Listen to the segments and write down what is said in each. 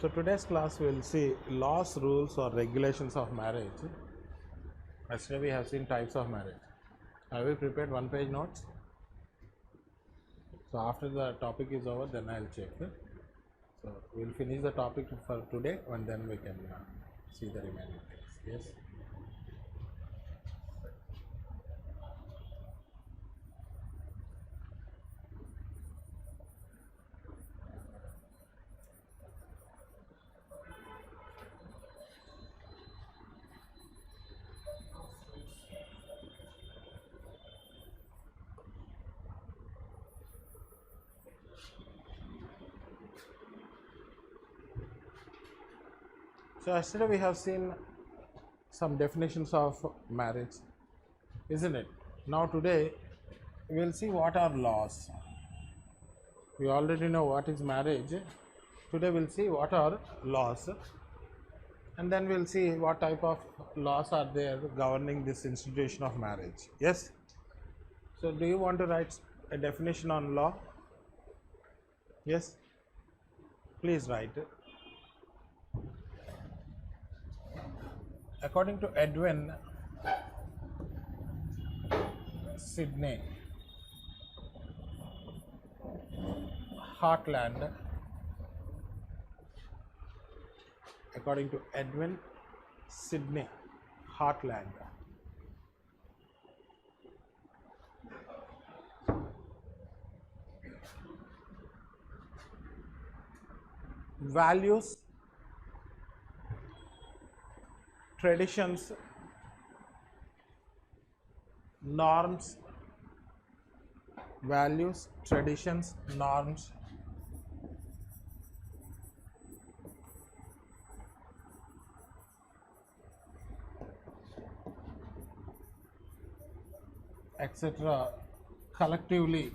So today's class we will see laws, rules or regulations of marriage. Yesterday we have seen types of marriage. Have we prepared one page notes? So after the topic is over, then I will check. So we will finish the topic for today and then we can see the remaining things. Yes. So yesterday we have seen some definitions of marriage, isn't it? Now today we will see what are laws. We already know what is marriage. Today we will see what are laws, and then we will see what type of laws are there governing this institution of marriage. Yes. So do you want to write a definition on law? Yes. Please write. According to Edwin Sidney Heartland, according to Edwin Sidney Heartland, values, traditions, norms, values, traditions, norms, etc. collectively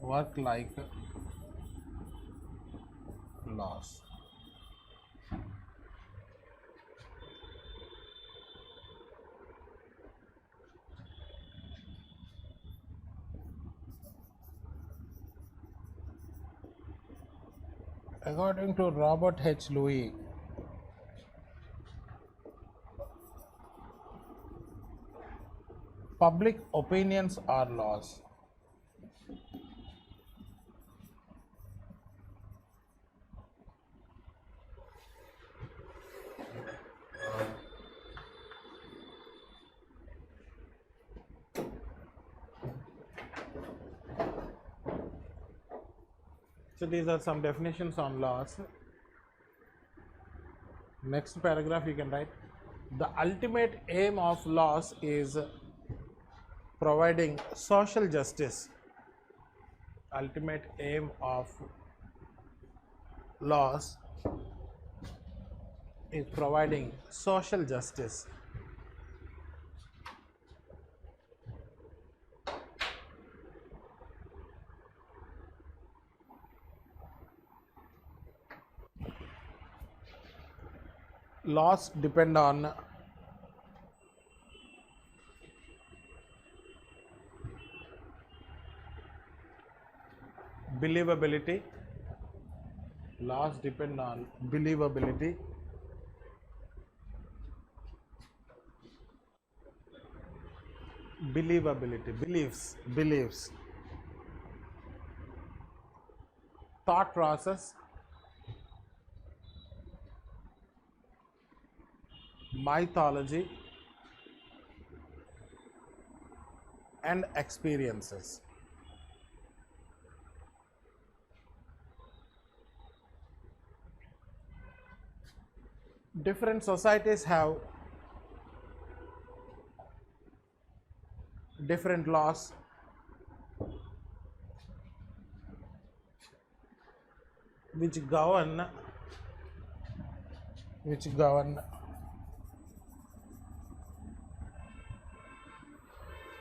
work like laws. According to Robert H. Louis, public opinions are laws. So these are some definitions on laws. Next paragraph you can write, the ultimate aim of laws is providing social justice. Ultimate aim of laws is providing social justice. Laws depend on believability. Laws depend on believability. Believability, beliefs. Thought process, mythology, and experiences. Different societies have different laws. Which govern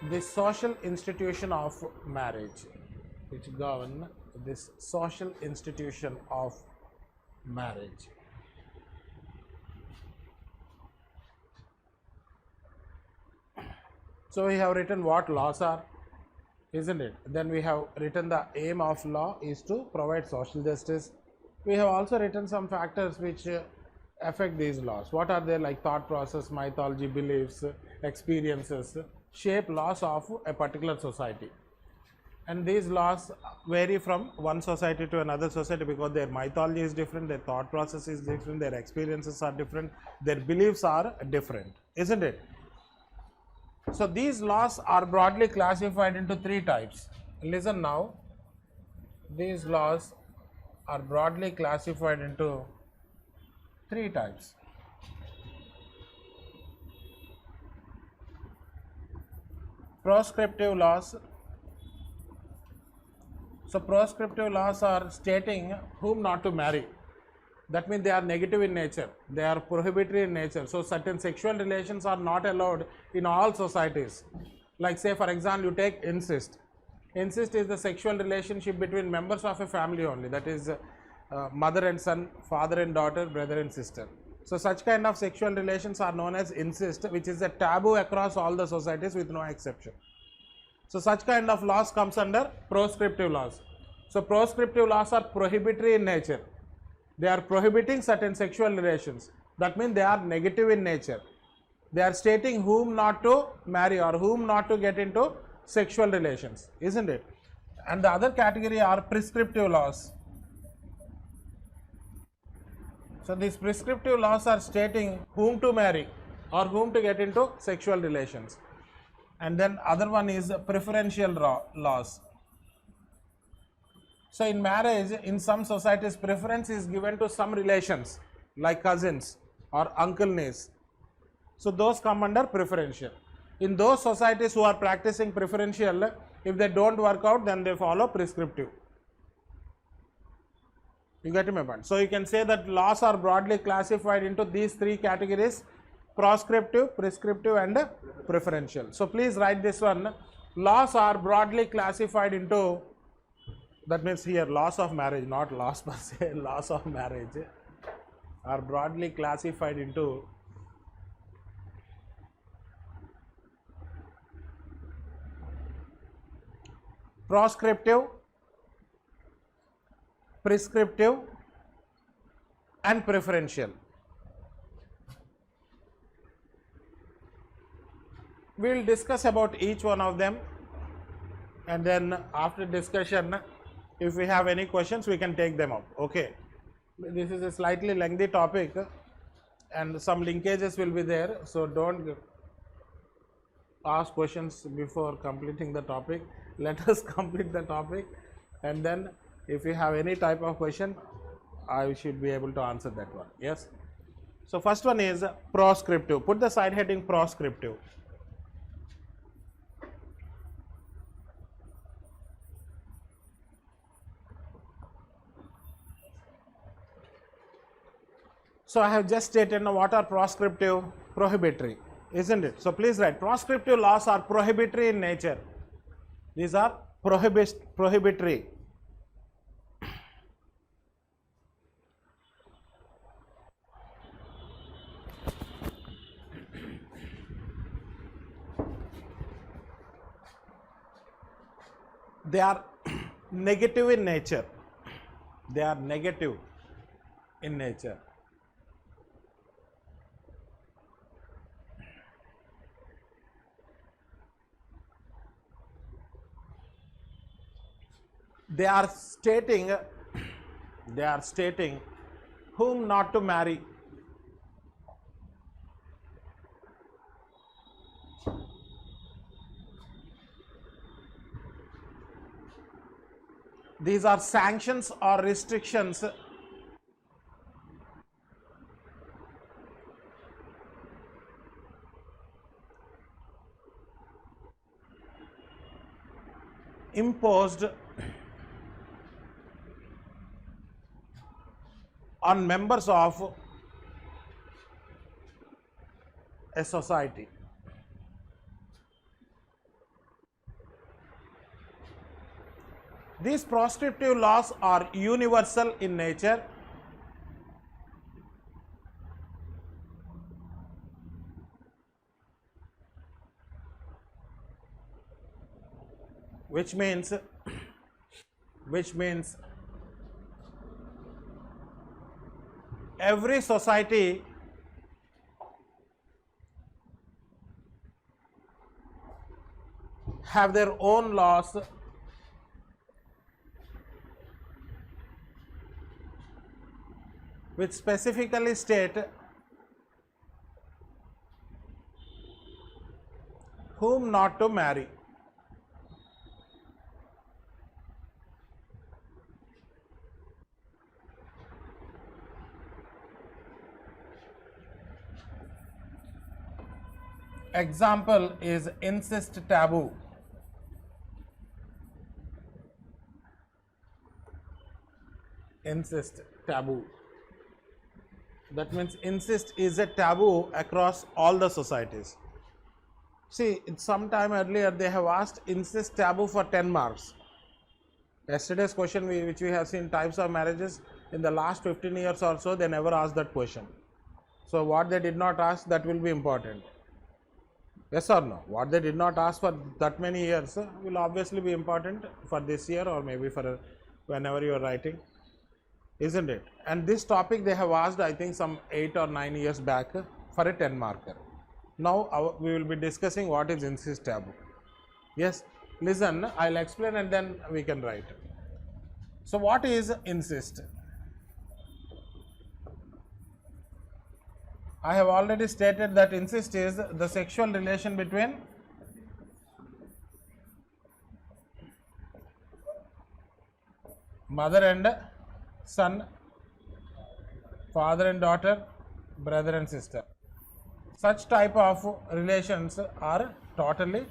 the social institution of marriage, which govern this social institution of marriage. So we have written what laws are. isn't it? Then we have written the aim of law is to provide social justice. We have also written some factors which affect these laws. What are they? Like thought process, mythology, beliefs, experiences shape laws of a particular society. And these laws vary from one society to another society because their mythology is different, their thought process is different, their experiences are different, their beliefs are different, isn't it? So these laws are broadly classified into three types. Listen now, these laws are broadly classified into three types. Prescriptive laws. So prescriptive laws are stating whom not to marry. That means they are negative in nature, they are prohibitory in nature. So certain sexual relations are not allowed in all societies. Like say for example, you take incest. Incest is the sexual relationship between members of a family only, that is mother and son, father and daughter, brother and sister. So such kind of sexual relations are known as incest, which is a taboo across all the societies with no exception. So such kind of laws comes under prescriptive laws. So prescriptive laws are prohibitory in nature. They are prohibiting certain sexual relations. That means they are negative in nature. They are stating whom not to marry or whom not to get into sexual relations, isn't it? And the other category are prescriptive laws. So these prescriptive laws are stating whom to marry or whom to get into sexual relations. And then other one is preferential laws. So in marriage, in some societies, preference is given to some relations like cousins or uncle niece. So those come under preferential. In those societies who are practicing preferential, if they don't work out, then they follow prescriptive. You get my point? So you can say that laws are broadly classified into these three categories: prescriptive, prescriptive and preferential. So please write this one. Laws are broadly classified into, that means here laws of marriage, not laws per se, laws of marriage are broadly classified into prescriptive, prescriptive and preferential. We will discuss about each one of them, and then after discussion, if we have any questions, we can take them up. Okay, this is a slightly lengthy topic and some linkages will be there, so don't ask questions before completing the topic. Let us complete the topic, and then if you have any type of question, I should be able to answer that one. Yes. So first one is prescriptive. Put the side heading prescriptive. So I have just stated now what are prescriptive, prohibitory, isn't it? So please write, prescriptive laws are prohibitory in nature. These are prohibitory. They are negative in nature. They are negative in nature. They are stating whom not to marry. These are sanctions or restrictions imposed on members of a society. These prescriptive laws are universal in nature. which means every society have their own laws which specifically state whom not to marry. Example is incest taboo. Incest taboo. That means incest is a taboo across all the societies. See, some time earlier they have asked incest taboo for 10 marks. Yesterday's question which we have seen types of marriages, in the last 15 years or so they never asked that question. So what they did not ask, that will be important. Yes or no? What they did not ask for that many years will obviously be important for this year or maybe for whenever you are writing, isn't it? And this topic they have asked, I think, some 8 or 9 years back for a 10 marker. Now we will be discussing what is incest taboo. Yes, listen, I will explain and then we can write. So what is incest? I have already stated that incest is the sexual relation between mother and son, father and daughter, brother and sister. Such type of relations are totally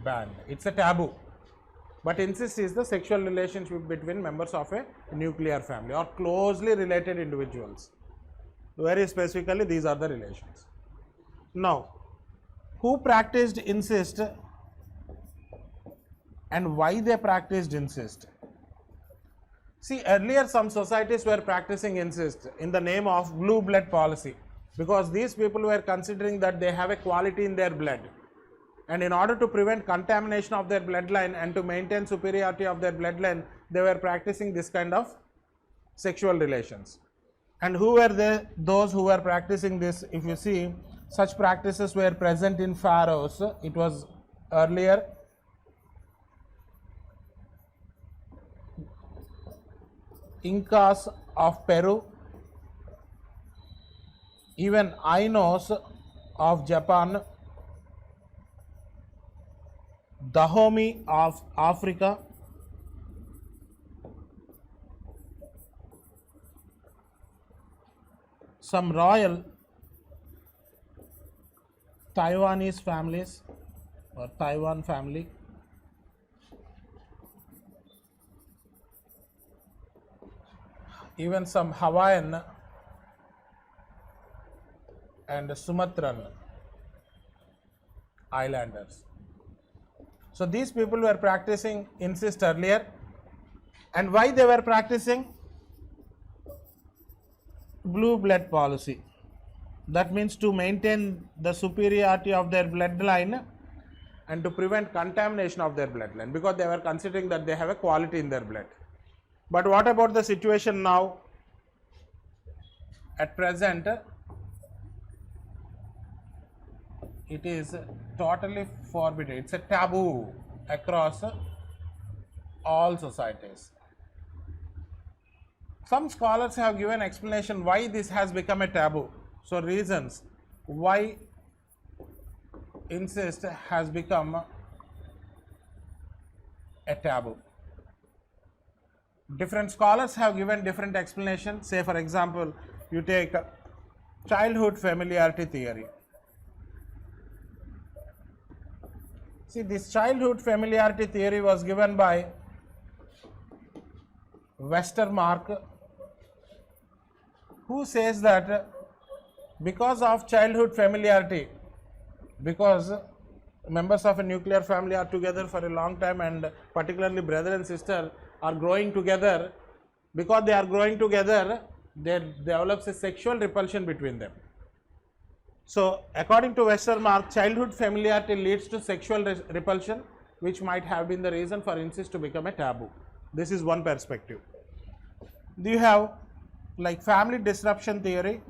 banned. It's a taboo. But incest is the sexual relationship between members of a nuclear family or closely related individuals. Very specifically, these are the relations. Now, who practiced incest and why they practiced incest? See, earlier some societies were practicing incest in the name of blue blood policy, because these people were considering that they have a quality in their blood, and in order to prevent contamination of their bloodline and to maintain superiority of their bloodline, they were practicing this kind of sexual relations. And who were those who were practicing this? If you see, such practices were present in pharaohs. It was earlier. Incas of Peru, even Ainos of Japan, Dahomey of Africa, some royal Taiwanese families or Taiwan family, even some Hawaiian and Sumatran islanders. So these people were practicing incest earlier, and why they were practicing? Blue blood policy. That means to maintain the superiority of their bloodline and to prevent contamination of their bloodline, because they were considering that they have a quality in their blood. But what about the situation now? At present, it is totally forbidden. It's a taboo across all societies. Some scholars have given explanation why this has become a taboo. So reasons why incest has become a taboo. Different scholars have given different explanations. Say for example, you take childhood familiarity theory. See, this childhood familiarity theory was given by Westermarck, who says that because of childhood familiarity, because members of a nuclear family are together for a long time and particularly brother and sister are growing together, because they are growing together, there develops a sexual repulsion between them. So according to Westermarck, childhood familiarity leads to sexual repulsion, which might have been the reason for incest to become a taboo. This is one perspective. You have like family disruption theory,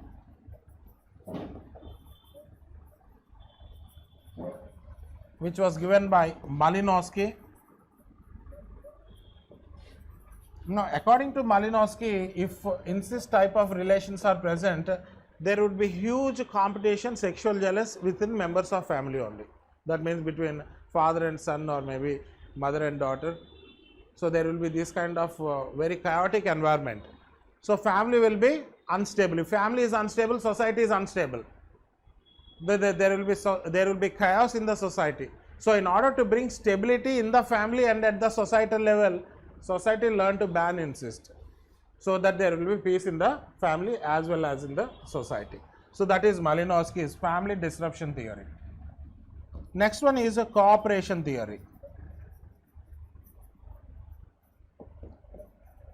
which was given by Malinowski. Now, according to Malinowski, if incest type of relations are present, there would be huge competition, sexual jealous within members of family only. That means between father and son, or maybe mother and daughter. So there will be this kind of very chaotic environment. So family will be unstable. If family is unstable, society is unstable. There will be chaos in the society. So in order to bring stability in the family and at the societal level, society learn to ban incest, so that there will be peace in the family as well as in the society. So that is Malinowski's family disruption theory. Next one is a cooperation theory.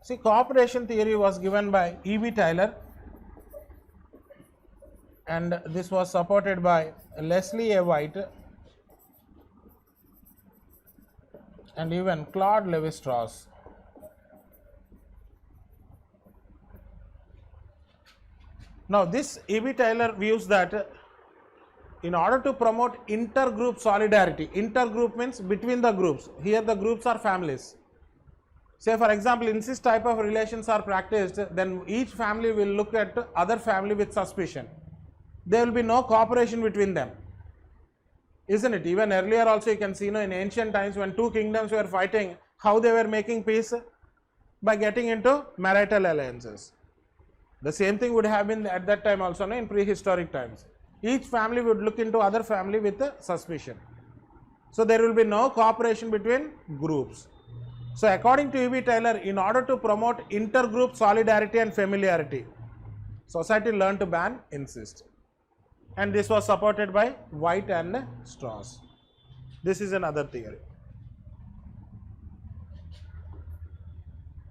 See, cooperation theory was given by E.B. Taylor, and this was supported by Leslie A. White and even Claude Lévi-Strauss. Now, this E.B. Taylor views that in order to promote intergroup solidarity, intergroup means between the groups, here the groups are families. Say for example, incest type of relations are practiced, then each family will look at other family with suspicion. There will be no cooperation between them, isn't it? Even earlier also you can see, in ancient times when two kingdoms were fighting, how they were making peace? By getting into marital alliances. The same thing would have been at that time also, in prehistoric times. Each family would look into other family with suspicion. So there will be no cooperation between groups. So according to E.B. Taylor, in order to promote intergroup solidarity and familiarity, society learned to ban incest. And this was supported by White and Strauss. This is another theory.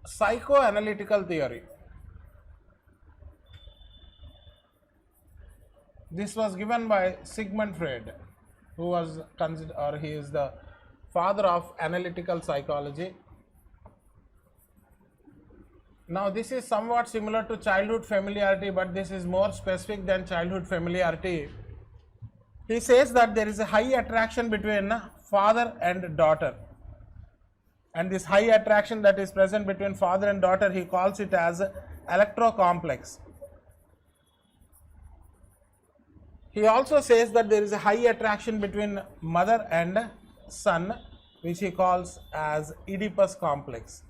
Psychoanalytical theory. This was given by Sigmund Freud, who was considered, or he is the father of analytical psychology. Now, this is somewhat similar to childhood familiarity, but this is more specific than childhood familiarity. He says that there is a high attraction between father and daughter, and this high attraction that is present between father and daughter, he calls it as electrocomplex. He also says that there is a high attraction between mother and son, which he calls as Oedipus complex.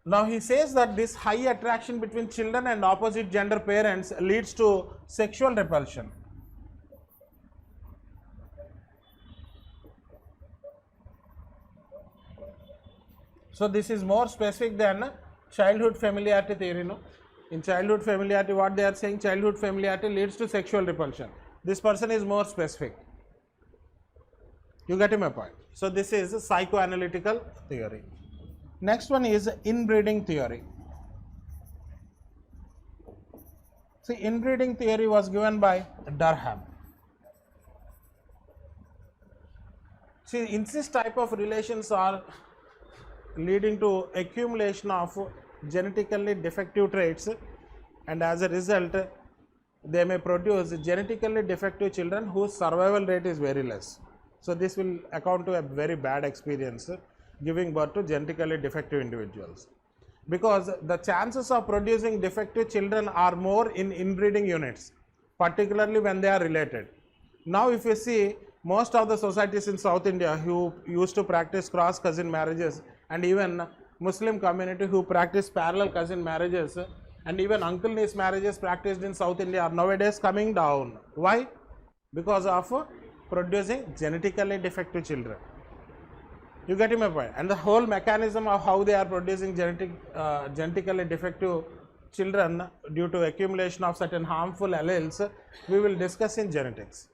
Now, he says that this high attraction between children and opposite gender parents leads to sexual repulsion. So, this is more specific than childhood familiarity theory. No? In childhood familiarity, what they are saying, childhood familiarity leads to sexual repulsion. This person is more specific. You get my point? So, this is a psychoanalytical theory. Next one is inbreeding theory. See, inbreeding theory was given by Durham. See, incest type of relations are leading to accumulation of genetically defective traits, and as a result they may produce genetically defective children whose survival rate is very less. So, this will account to a very bad experience giving birth to genetically defective individuals, because the chances of producing defective children are more in inbreeding units, particularly when they are related. Now, if you see, most of the societies in South India who used to practice cross cousin marriages, and even Muslim community who practice parallel cousin marriages, and even uncle niece marriages practiced in South India are nowadays coming down. Why? Because of producing genetically defective children. You get my point? And the whole mechanism of how they are producing genetically defective children due to accumulation of certain harmful alleles, we will discuss in genetics.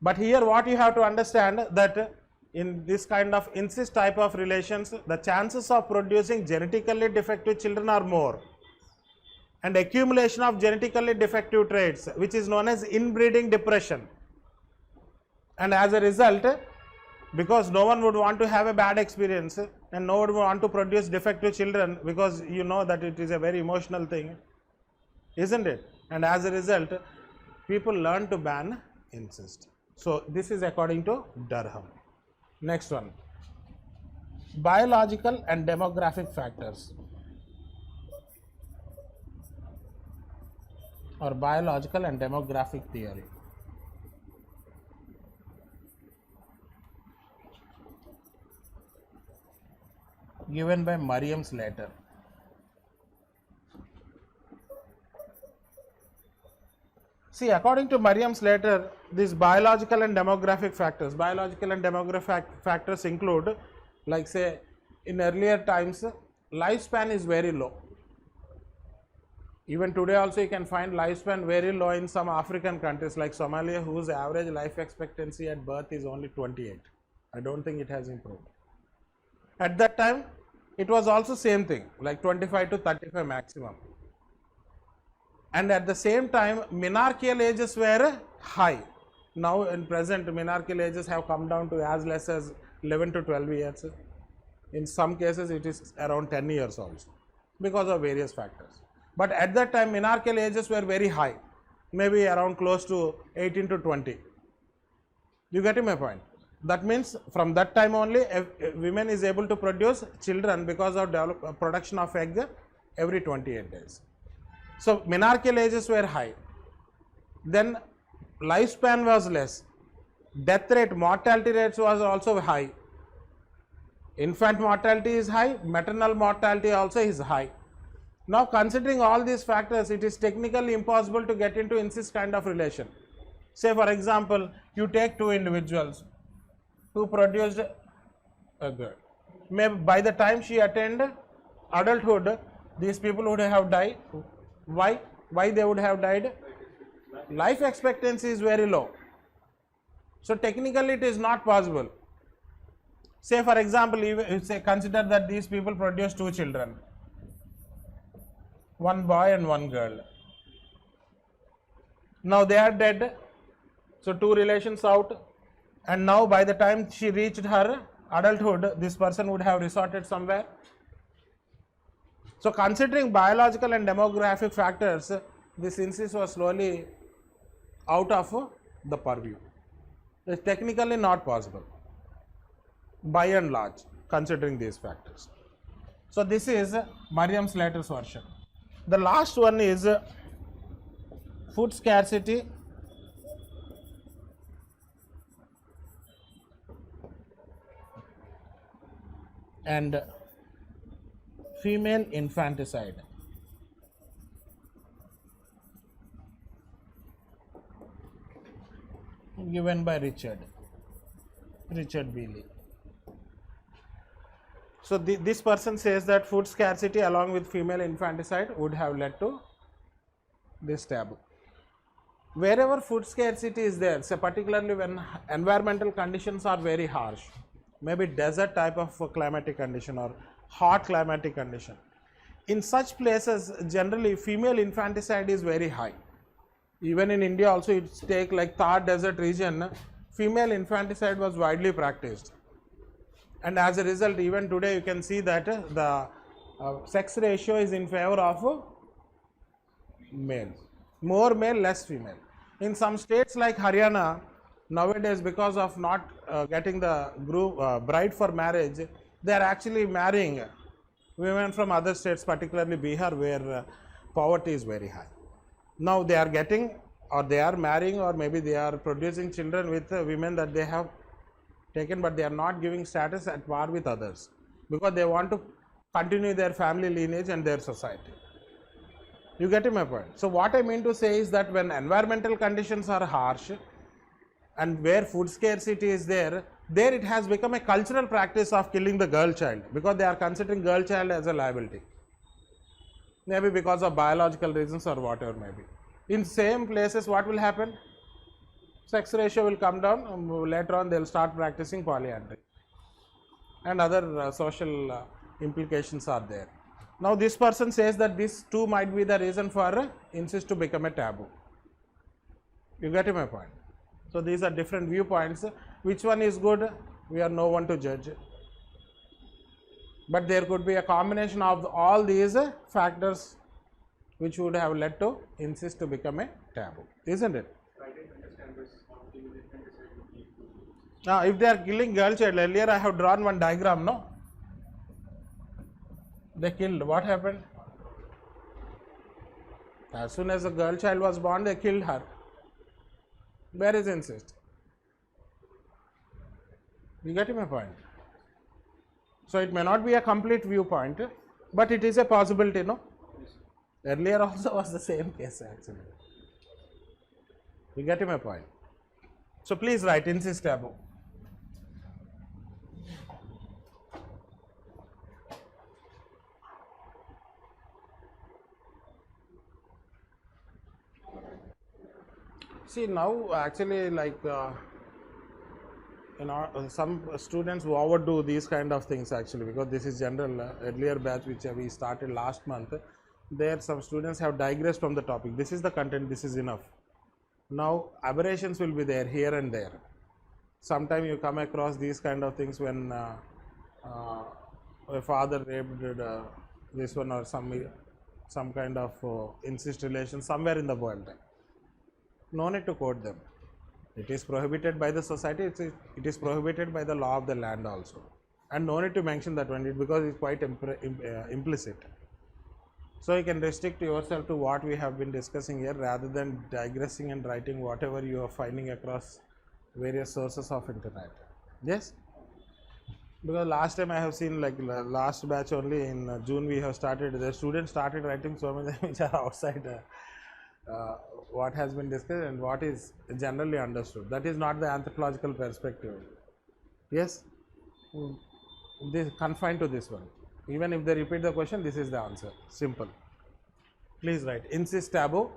But here what you have to understand, that in this kind of incest type of relations, the chances of producing genetically defective children are more, and accumulation of genetically defective traits, which is known as inbreeding depression. And as a result, because no one would want to have a bad experience and no one would want to produce defective children, because you know that it is a very emotional thing, isn't it? And as a result, people learn to ban incest. So this is according to Durham. Next one, biological and demographic factors, or biological and demographic theory. Given by Merriam Slater. See, according to Merriam Slater, these biological and demographic factors, include, like say, in earlier times, lifespan is very low. Even today also you can find lifespan very low in some African countries like Somalia, whose average life expectancy at birth is only 28. I don't think it has improved. At that time, it was also same thing, like 25 to 35 maximum. And at the same time, monarchical ages were high. Now in present, monarchical ages have come down to as less as 11 to 12 years. In some cases, it is around 10 years also, because of various factors. But at that time, monarchical ages were very high, maybe around close to 18 to 20. You getting my point? That means from that time only, a women is able to produce children because of production of egg every 28 days. So monarchical ages were high. Then lifespan was less. Death rate, mortality rates was also high. Infant mortality is high, maternal mortality also is high. Now considering all these factors, it is technically impossible to get into incest kind of relation. Say for example, you take two individuals who produced a girl. Maybe by the time she attained adulthood, these people would have died. Why? Why they would have died? Life expectancy is very low. So technically it is not possible. Say for example, consider that these people produce two children, one boy and one girl. Now they are dead, so two relations out, and now by the time she reached her adulthood, this person would have resorted somewhere. So considering biological and demographic factors, this incest was slowly out of the purview. It is technically not possible, by and large, considering these factors. So this is Merriam Slater's version. The last one is food scarcity and female infanticide. Given by Richard Bealey. So this person says that food scarcity along with female infanticide would have led to this taboo. Wherever food scarcity is there, say particularly when environmental conditions are very harsh, maybe desert type of climatic condition or hot climatic condition, in such places generally female infanticide is very high. Even in India also, it's take like Thar desert region, female infanticide was widely practiced. And as a result, even today you can see that the sex ratio is in favor of male, more male, less female. In some states like Haryana, nowadays because of not getting the bride for marriage, they are actually marrying women from other states, particularly Bihar, where poverty is very high. Now they are getting, or they are marrying, or maybe they are producing children with women that they have taken, but they are not giving status at par with others, because they want to continue their family lineage and their society. You getting my point? So what I mean to say is that when environmental conditions are harsh and where food scarcity is there it has become a cultural practice of killing the girl child, because they are considering girl child as a liability, maybe because of biological reasons or whatever maybe. In same places, what will happen? Sex ratio will come down, later on they will start practicing polyandry, and other social implications are there. Now this person says that this too might be the reason for incest to become a taboo. You get my point? So these are different viewpoints. Which one is good? We are no one to judge. But there could be a combination of all these factors which would have led to incest to become a taboo, isn't it? Now, if they are killing girl child, earlier I have drawn one diagram, no? They killed. What happened? As soon as a girl child was born, they killed her. Where is incest? You get my point? So it may not be a complete viewpoint, but it is a possibility, no? Earlier also was the same case actually. You get my point? So please write incest taboo. See, now actually, like some students who overdo these kind of things actually, because this is general. Earlier batch which we started last month, there some students have digressed from the topic. This is the content, this is enough. Now aberrations will be there here and there. Sometimes you come across these kind of things when a father raped this one, or some kind of incest relation somewhere in the world. No need to quote them. It is prohibited by the society, it is prohibited by the law of the land also. And no need to mention that one, because it's quite implicit. So you can restrict yourself to what we have been discussing here, rather than digressing and writing whatever you are finding across various sources of internet. Yes? Because last time I have seen, like last batch only in June we have started, the students started writing so many which are outside what has been discussed and what is generally understood. That is not the anthropological perspective. Yes? This confined to this one. Even if they repeat the question, this is the answer. Simple. Please write incest taboo.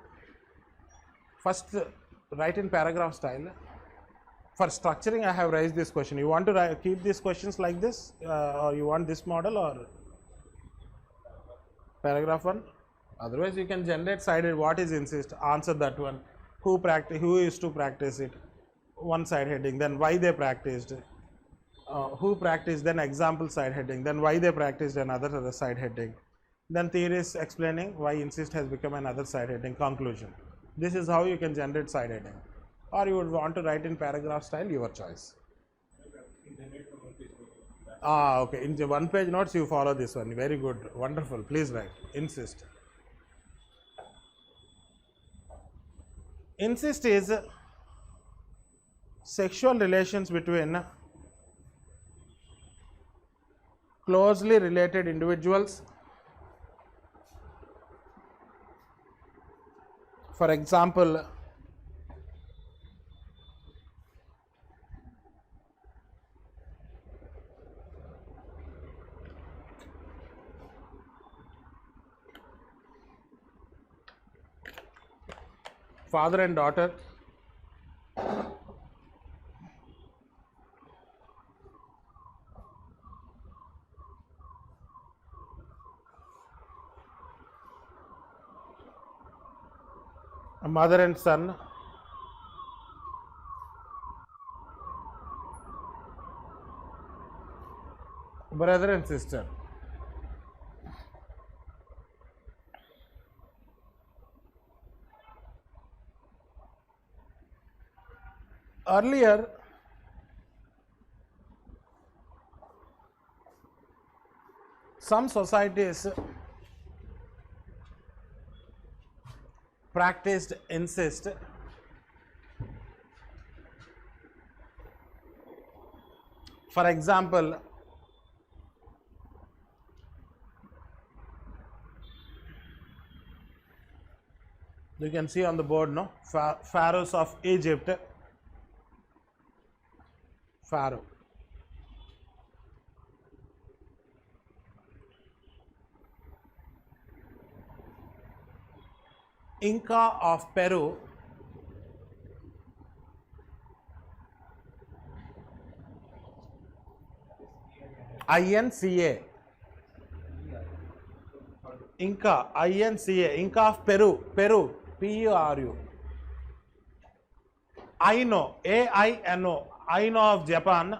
First, write in paragraph style. For structuring, I have raised this question. You want to keep these questions like this, or you want this model, or paragraph 1? Otherwise, you can generate sided. What is incest? Answer that one. Who used to practice it? One side heading. Then why they practiced. Who practiced? Then example side heading. Then why they practiced, another side heading. Then theories explaining why incest has become another side heading. Conclusion. This is how you can generate side heading. Or you would want to write in paragraph style, your choice. Okay. In the one page notes, you follow this one. Very good. Wonderful. Please write incest. Incest is sexual relations between closely related individuals. For example, father and daughter, a mother and son, brother and sister. Earlier, some societies practiced incest for example, you can see on the board, no, pharaohs of Egypt, Pharaoh, Inca of Peru, INCA, Inca, INCA, Inca of Peru, PERU, Aino, A-I-N-O, Aino of Japan,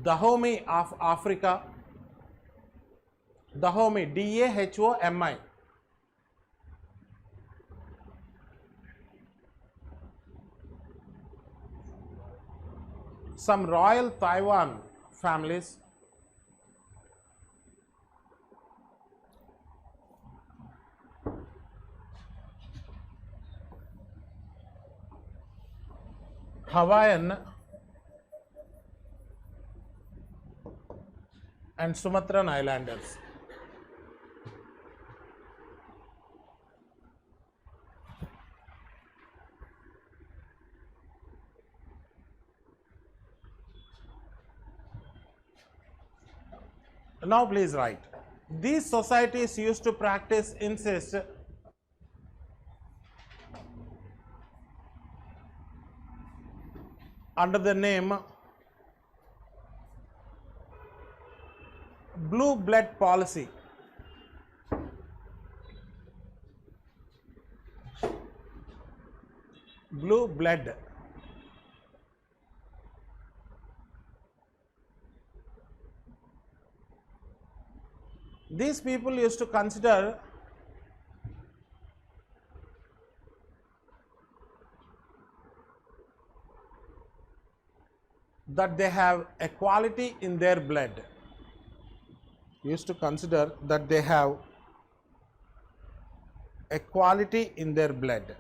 Dahomey of Africa, Dahomey, D-A-H-O-M-I, some royal Taiwan families, Hawaiian and Sumatran Islanders. Now please write. These societies used to practice incest under the name blue blood policy. Blue blood. These people used to consider that they have equality in their blood. Used to consider that they have equality in their blood.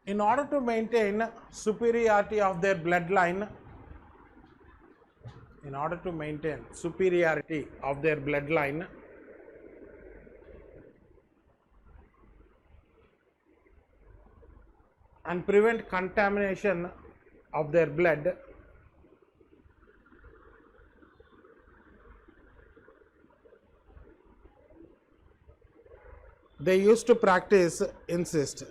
In order to maintain superiority of their bloodline, and prevent contamination of their blood, they used to practice incest.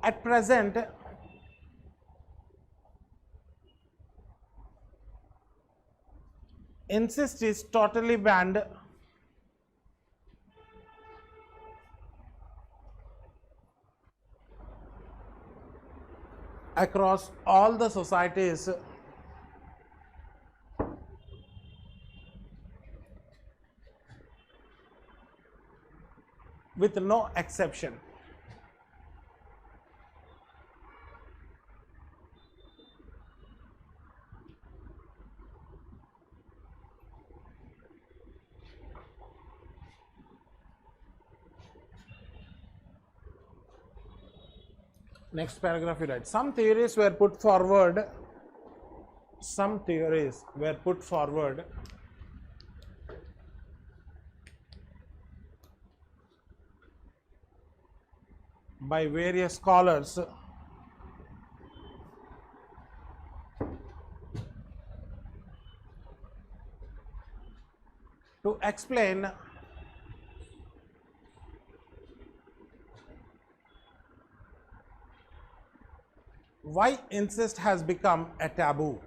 At present, incest is totally banned across all the societies with no exception. Next paragraph you write. Some theories were put forward by various scholars to explain why incest has become a taboo.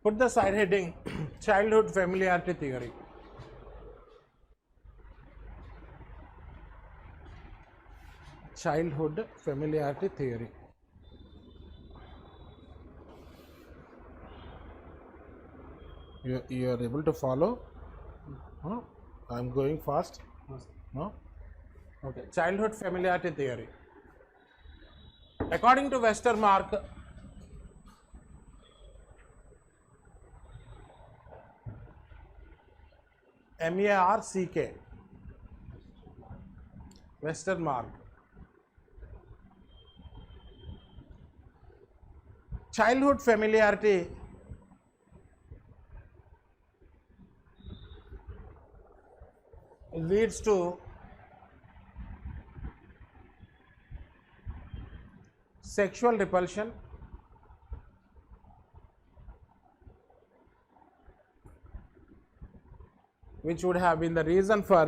Put the side heading childhood familiarity theory. Childhood familiarity theory. You are able to follow? Huh? I am going fast. No? Okay. Childhood familiarity theory. According to Westermarck, M-A-R-C-K, Westermarck, childhood familiarity leads to sexual repulsion, which would have been the reason for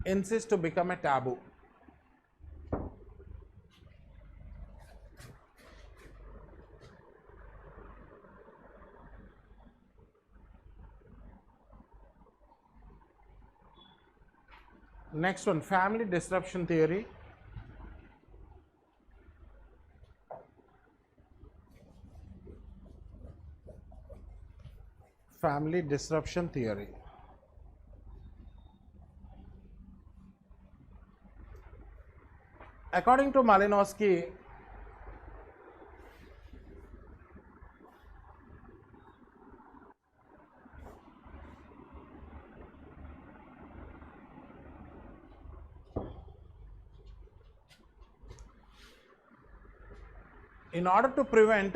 incest to become a taboo. Next one, family disruption theory. Family disruption theory. According to Malinowski, in order to prevent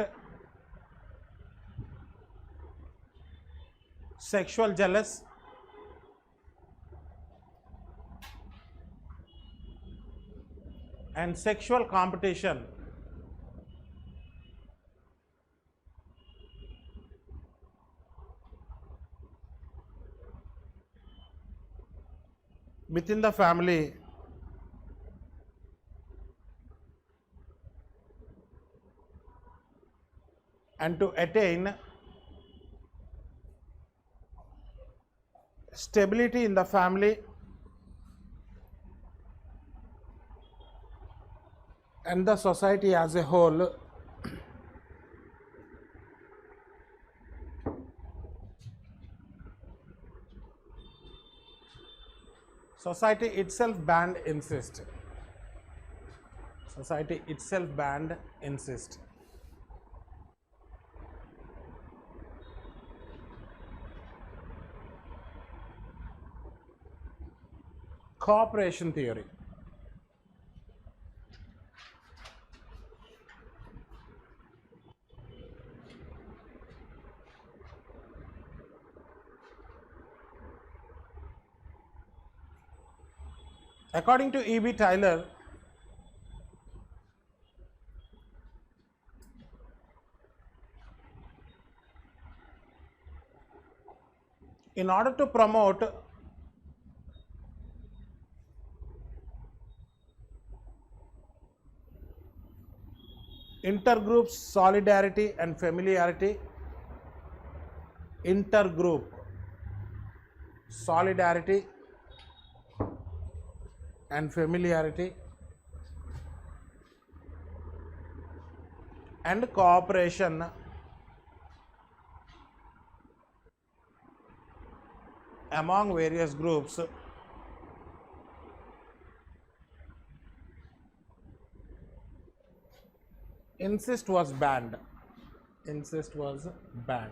sexual jealousy and sexual competition, within the family, and to attain stability in the family and the society as a whole, society itself banned incest. Society itself banned incest. Cooperation theory. According to E.B. Tyler, in order to promote intergroup solidarity and familiarity, intergroup solidarity and familiarity, and cooperation among various groups, incest was banned. Incest was banned.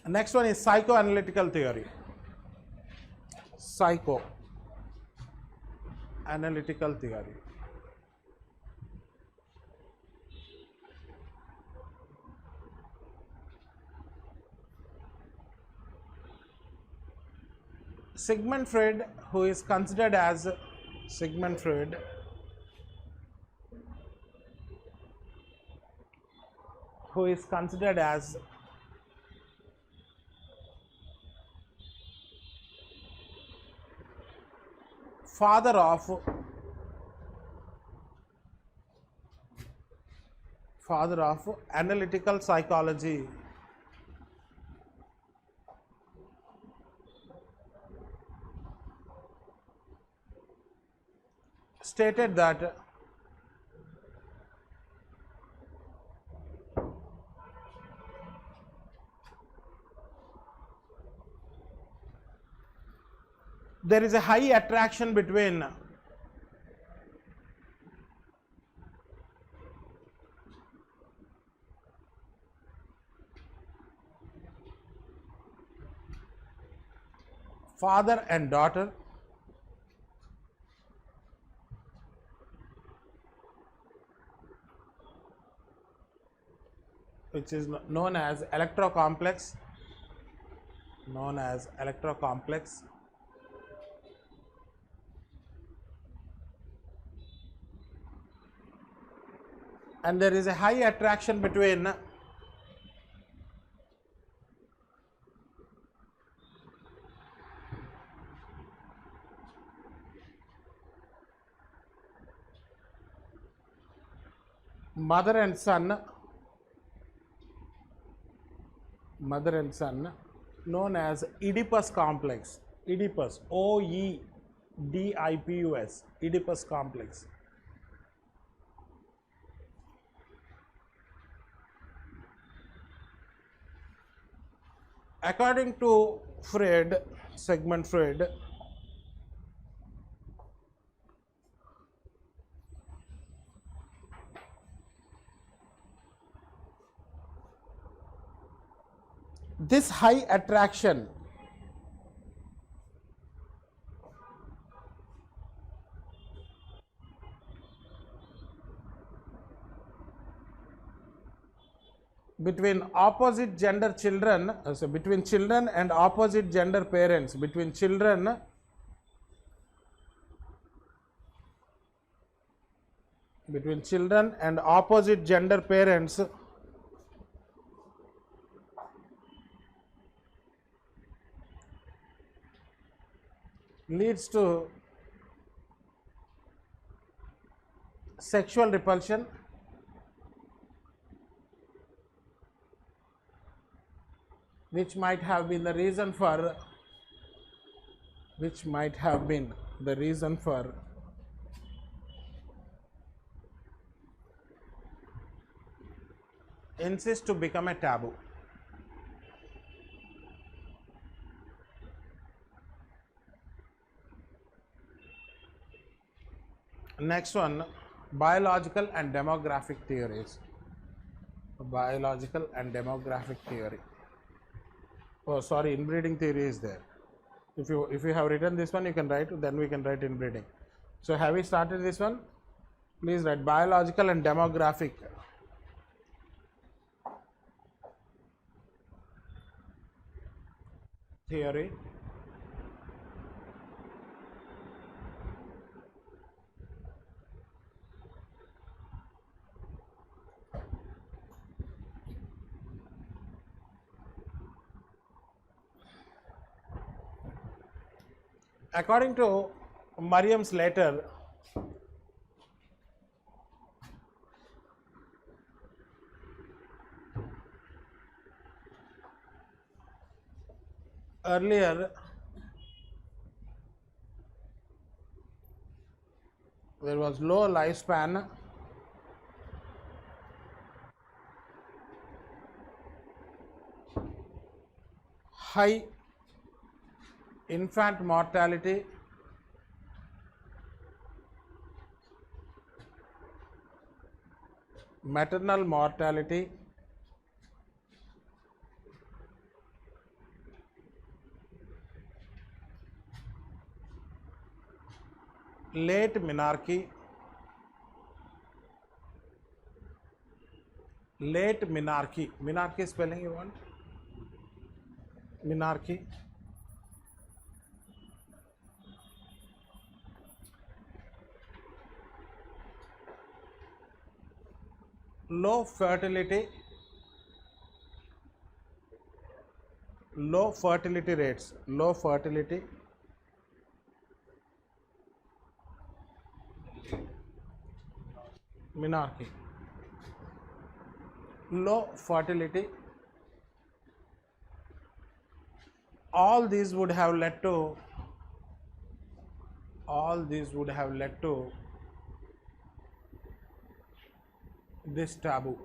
Next one is psychoanalytical theory. Psychoanalytical theory. Sigmund Freud, who is considered as father of analytical psychology, stated that there is a high attraction between father and daughter, which is known as electrocomplex, and there is a high attraction between mother and son, known as Oedipus complex. Oedipus, Oedipus, Oedipus complex. According to Freud, Sigmund Freud, this high attraction between opposite gender children, between children and opposite gender parents, between children and opposite gender parents leads to sexual repulsion, which might have been the reason for incest to become a taboo. Next one, biological and demographic theories. Biological and demographic theory. Oh, sorry, inbreeding theory is there. If you have written this one, you can write, then we can write inbreeding. So have we started this one? Please write biological and demographic theory. According to Merriam's letter, earlier there was low lifespan, high infant mortality, maternal mortality, late menarche, menarche spelling you want? Menarche. Low fertility rates, low fertility, menarche, low fertility. All these would have led to this taboo.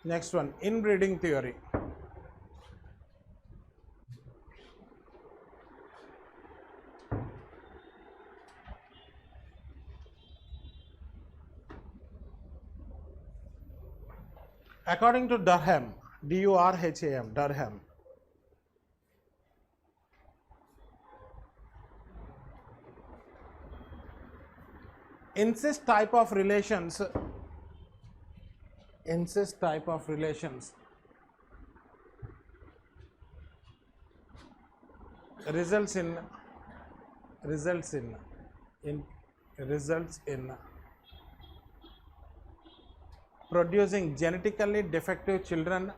Next one, inbreeding theory. According to Durham, Durham, Durham, incest type of relations results in producing genetically defective children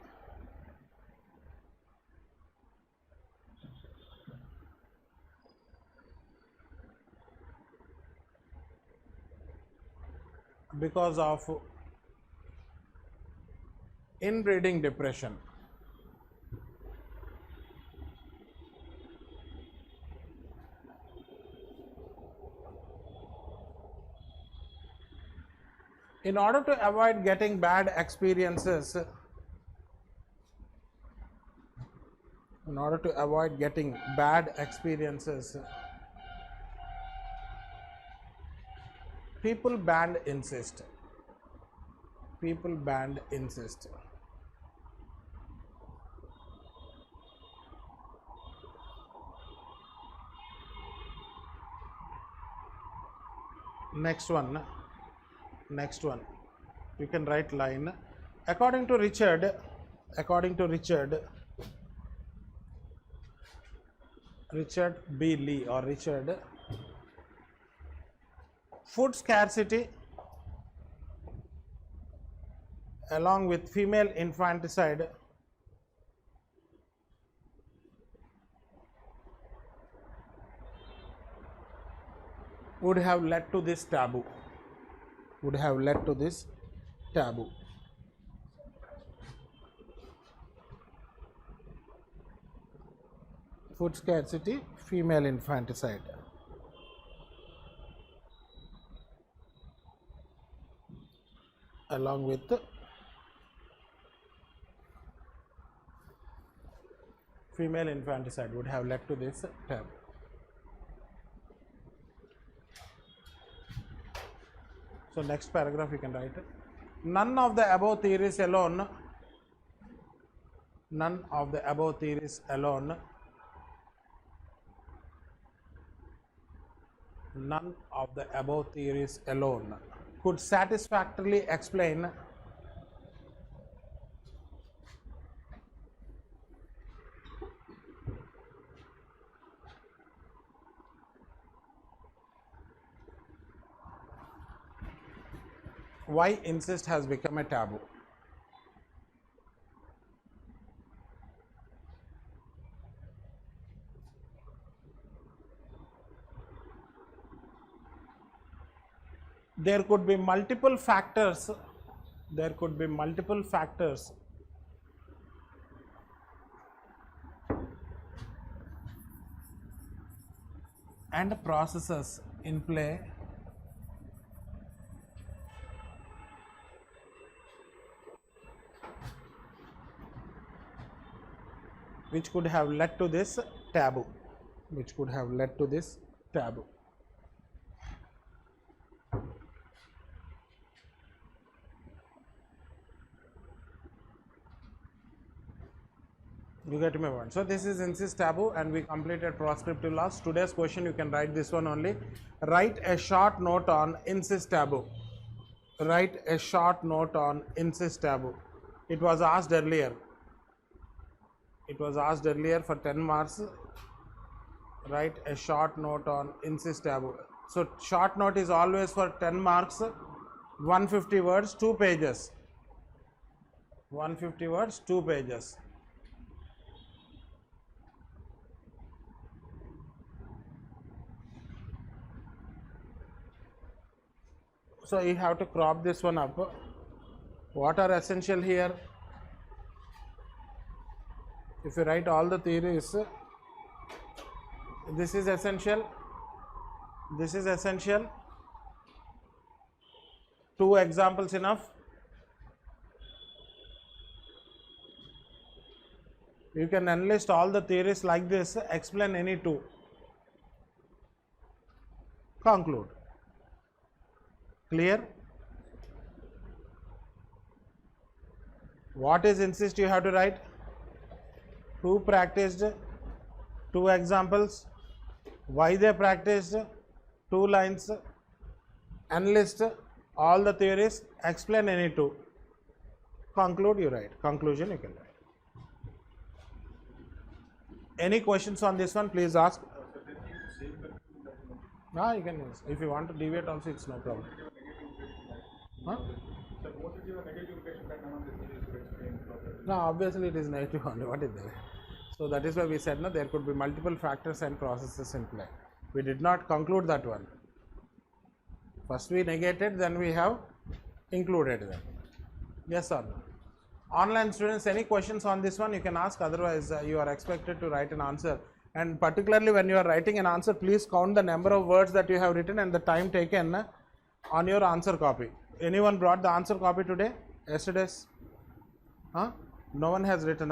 because of inbreeding depression. In order to avoid getting bad experiences, people banned incest. Next one, you can write line. According to Richard B. Lee or Richard, food scarcity along with female infanticide would have led to this taboo. Food scarcity, female infanticide. Along with female infanticide would have led to this taboo. So next paragraph you can write it. None of the above theories alone could satisfactorily explain why incest has become a taboo. There could be multiple factors. And processes in play which could have led to this taboo. You get me one. So this is incest taboo and we completed prescriptive laws. Today's question you can write this one only. Write a short note on incest taboo. It was asked earlier. For 10 marks. Write a short note on incest taboo. So short note is always for 10 marks, 150 words, 2 pages. 150 words, 2 pages. So you have to crop this one up. What are essential here? If you write all the theories, this is essential. 2 examples enough. You can enlist all the theories like this, explain any 2. Conclude. Clear? What is insist you have to write? Who practiced? 2 examples. Why they practiced? 2 lines. Enlist all the theories. Explain any 2. Conclude you write. Conclusion you can write. Any questions on this one? Please ask. You can use. If you want to deviate also, it's no problem. Huh? No, obviously it is negative only. What is there? So that is why we said no, there could be multiple factors and processes in play. We did not conclude that one. First we negated, then we have included them. Yes or no? Online students, any questions on this one you can ask, otherwise you are expected to write an answer. And particularly when you are writing an answer, please count the number of words that you have written and the time taken on your answer copy. Anyone brought the answer copy today? Yesterday's? No one has written,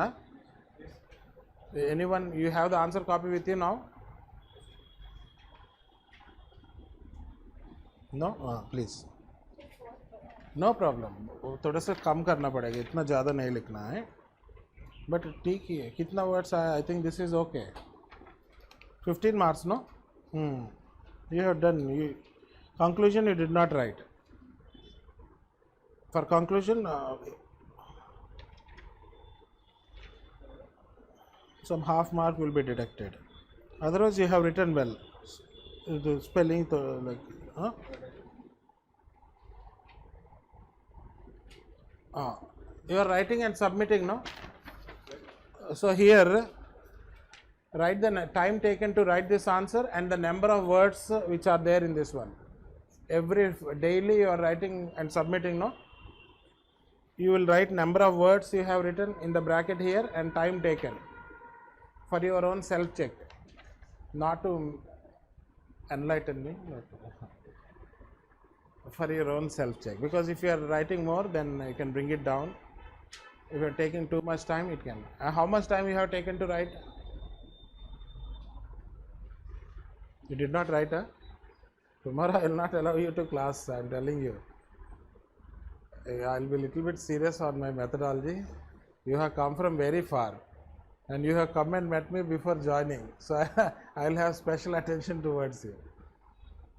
Anyone, you have the answer copy with you now? No? Please. No problem. थोड़ा सा कम करना पड़ेगा, इतना ज़्यादा नहीं लिखना है. But ठीक ही है. कितना words आया? I think this is okay. 15 marks, no? You have done. Conclusion you did not write. For conclusion, some half mark will be deducted. Otherwise, you have written well. The spelling, you are writing and submitting, no? So here, write the time taken to write this answer and the number of words which are there in this one. Every daily you are writing and submitting, no? You will write number of words you have written in the bracket here and time taken for your own self check, not to enlighten me, for your own self check, because if you are writing more, then you can bring it down. If you are taking too much time, it can. How much time you have taken to write? You did not write, Tomorrow I will not allow you to class, I am telling you. I will be a little bit serious on my methodology. You have come from very far and you have come and met me before joining, so I will have special attention towards you.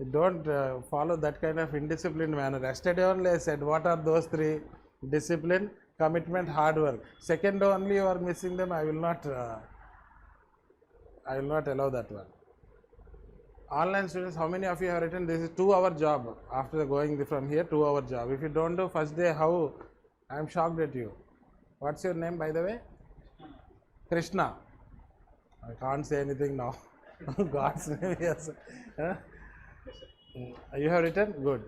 You don't follow that kind of indisciplined manner. Yesterday only I said what are those 3? Discipline, commitment, hard work. Second only you are missing them. I will not allow that one. Online students, how many of you have written? This is 2-hour job. After going from here, 2-hour job. If you don't do first day, how? I am shocked at you. What's your name, by the way? Krishna. I can't say anything now. God's name, yes. You have written? Good.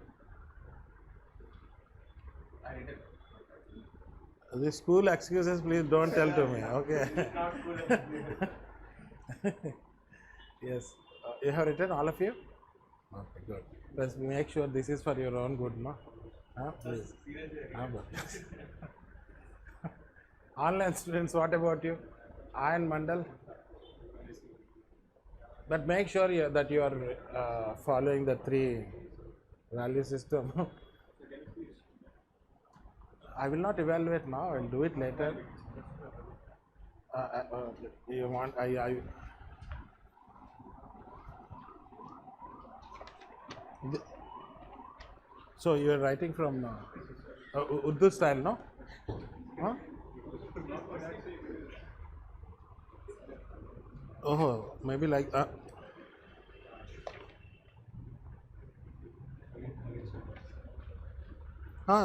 The school excuses, please don't tell to me. Okay. Yes. You have written, all of you? Okay, good. Let's make sure this is for your own good, no? Please. Online students, what about you? And Mandal? But make sure that you are following the 3 value system. I will not evaluate now, I will do it later. You want, so you are writing from Urdu style, no? Oh, maybe like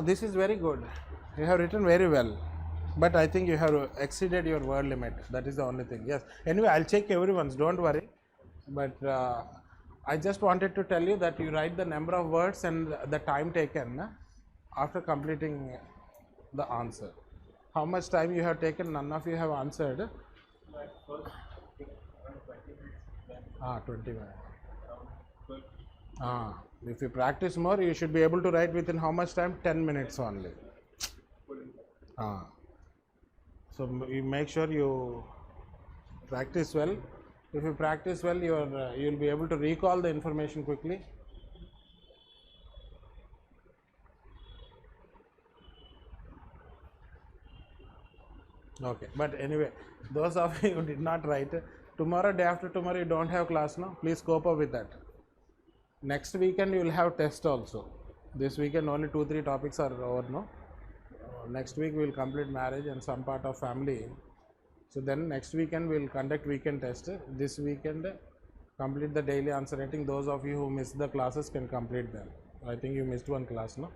this is very good. You have written very well, but I think you have exceeded your word limit. That is the only thing. Yes. Anyway, I'll check everyone's. Don't worry. But I just wanted to tell you that you write the number of words and the time taken after completing the answer. How much time you have taken? None of you have answered. 20 minutes. If you practice more, you should be able to write within how much time? 10 minutes only. So you make sure you practice well. If you practice well, you will be able to recall the information quickly. Okay, but anyway, those of you who did not write, tomorrow, day after tomorrow, you don't have class, no? Please cope up with that. Next weekend, you will have test also. This weekend, only 2-3 topics are over, no? Next week, we will complete marriage and some part of family. So then next weekend, we will conduct weekend test. This weekend, complete the daily answer writing. Those of you who missed the classes can complete them. I think you missed one class, no?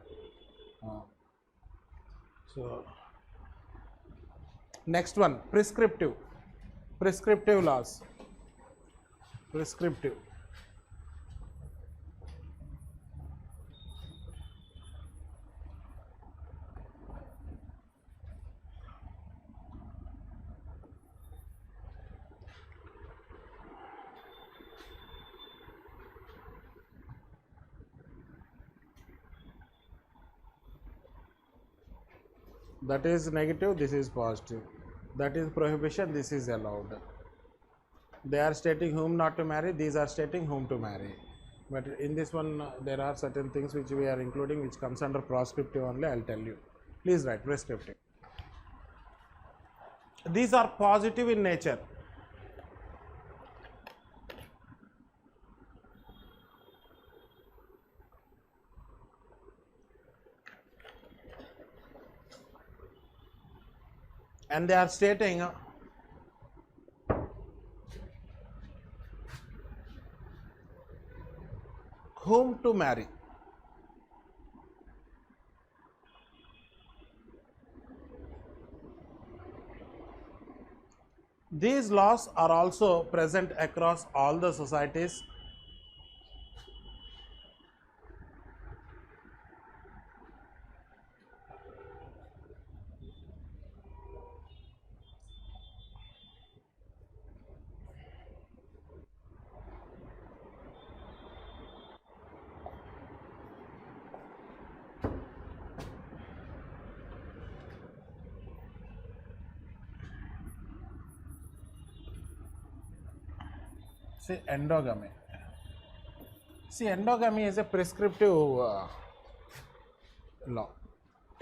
So next one, prescriptive. Prescriptive laws. Prescriptive. That is negative, this is positive. That is prohibition, this is allowed. They are stating whom not to marry, these are stating whom to marry. But in this one, there are certain things which we are including which comes under prescriptive only, I will tell you. Please write prescriptive. These are positive in nature. And they are stating whom to marry. These laws are also present across all the societies. See, endogamy. See, endogamy is a prescriptive law.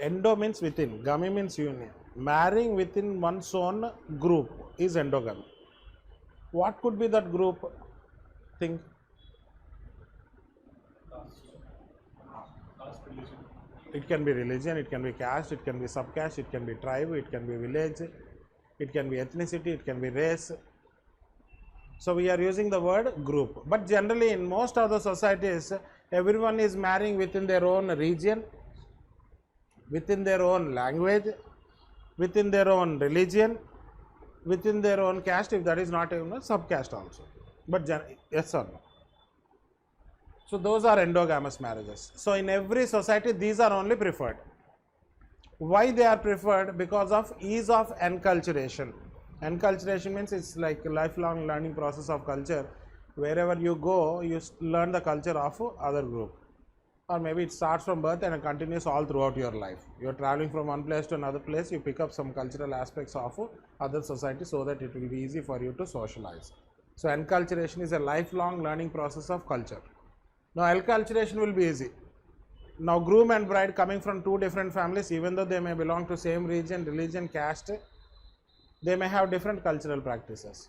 Endo means within, gamy means union. Marrying within one's own group is endogamy. What could be that group? Think. It can be religion, it can be caste, it can be subcaste, it can be tribe, it can be village, it can be ethnicity, it can be race. So we are using the word group. But generally in most of the societies, everyone is marrying within their own region, within their own language, within their own religion, within their own caste, if that is not even a subcaste also. But yes or no? So those are endogamous marriages. So in every society, these are only preferred. Why they are preferred? Because of ease of enculturation. Enculturation means it's like a lifelong learning process of culture. Wherever you go, you learn the culture of other group. Or maybe it starts from birth and it continues all throughout your life. You are traveling from one place to another place, you pick up some cultural aspects of other society so that it will be easy for you to socialize. So enculturation is a lifelong learning process of culture. Now enculturation will be easy. Now groom and bride coming from two different families, even though they may belong to same region, religion, caste, they may have different cultural practices,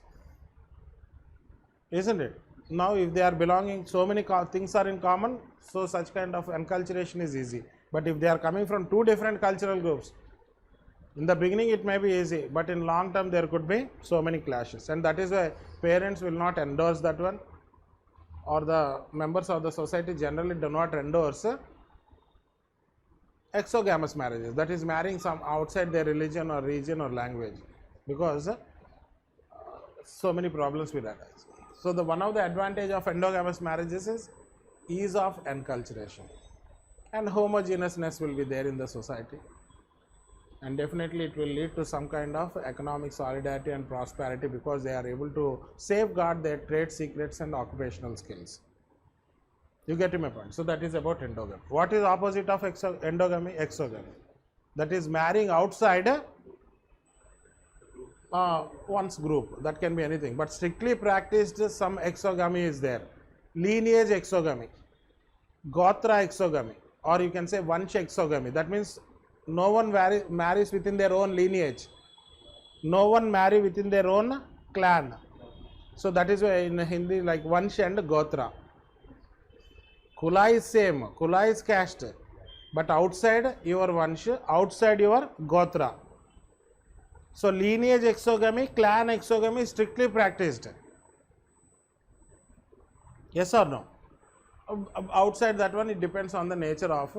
isn't it? Now if they are belonging, so many things are in common, so such kind of enculturation is easy. But if they are coming from two different cultural groups, in the beginning it may be easy, but in long term there could be so many clashes, and that is why parents will not endorse that one, or the members of the society generally do not endorse exogamous marriages, that is marrying some outside their religion or region or language, because so many problems will arise. So the one of the advantage of endogamous marriages is ease of enculturation, and homogeneousness will be there in the society, and definitely it will lead to some kind of economic solidarity and prosperity, because they are able to safeguard their trade secrets and occupational skills. You get my point? So that is about endogamy. What is opposite of endogamy? Exogamy. That is marrying outside one's group. That can be anything, but strictly practiced some exogamy is there. Lineage exogamy, gotra exogamy, or you can say vansha exogamy. That means no one marries within their own lineage. No one marry within their own clan. So that is why in Hindi like Vansh and Gotra. Kula is same, Kula is caste, but outside your Vansh, outside your Gotra. So lineage exogamy, clan exogamy is strictly practiced. Yes or no? Outside that one, it depends on the nature of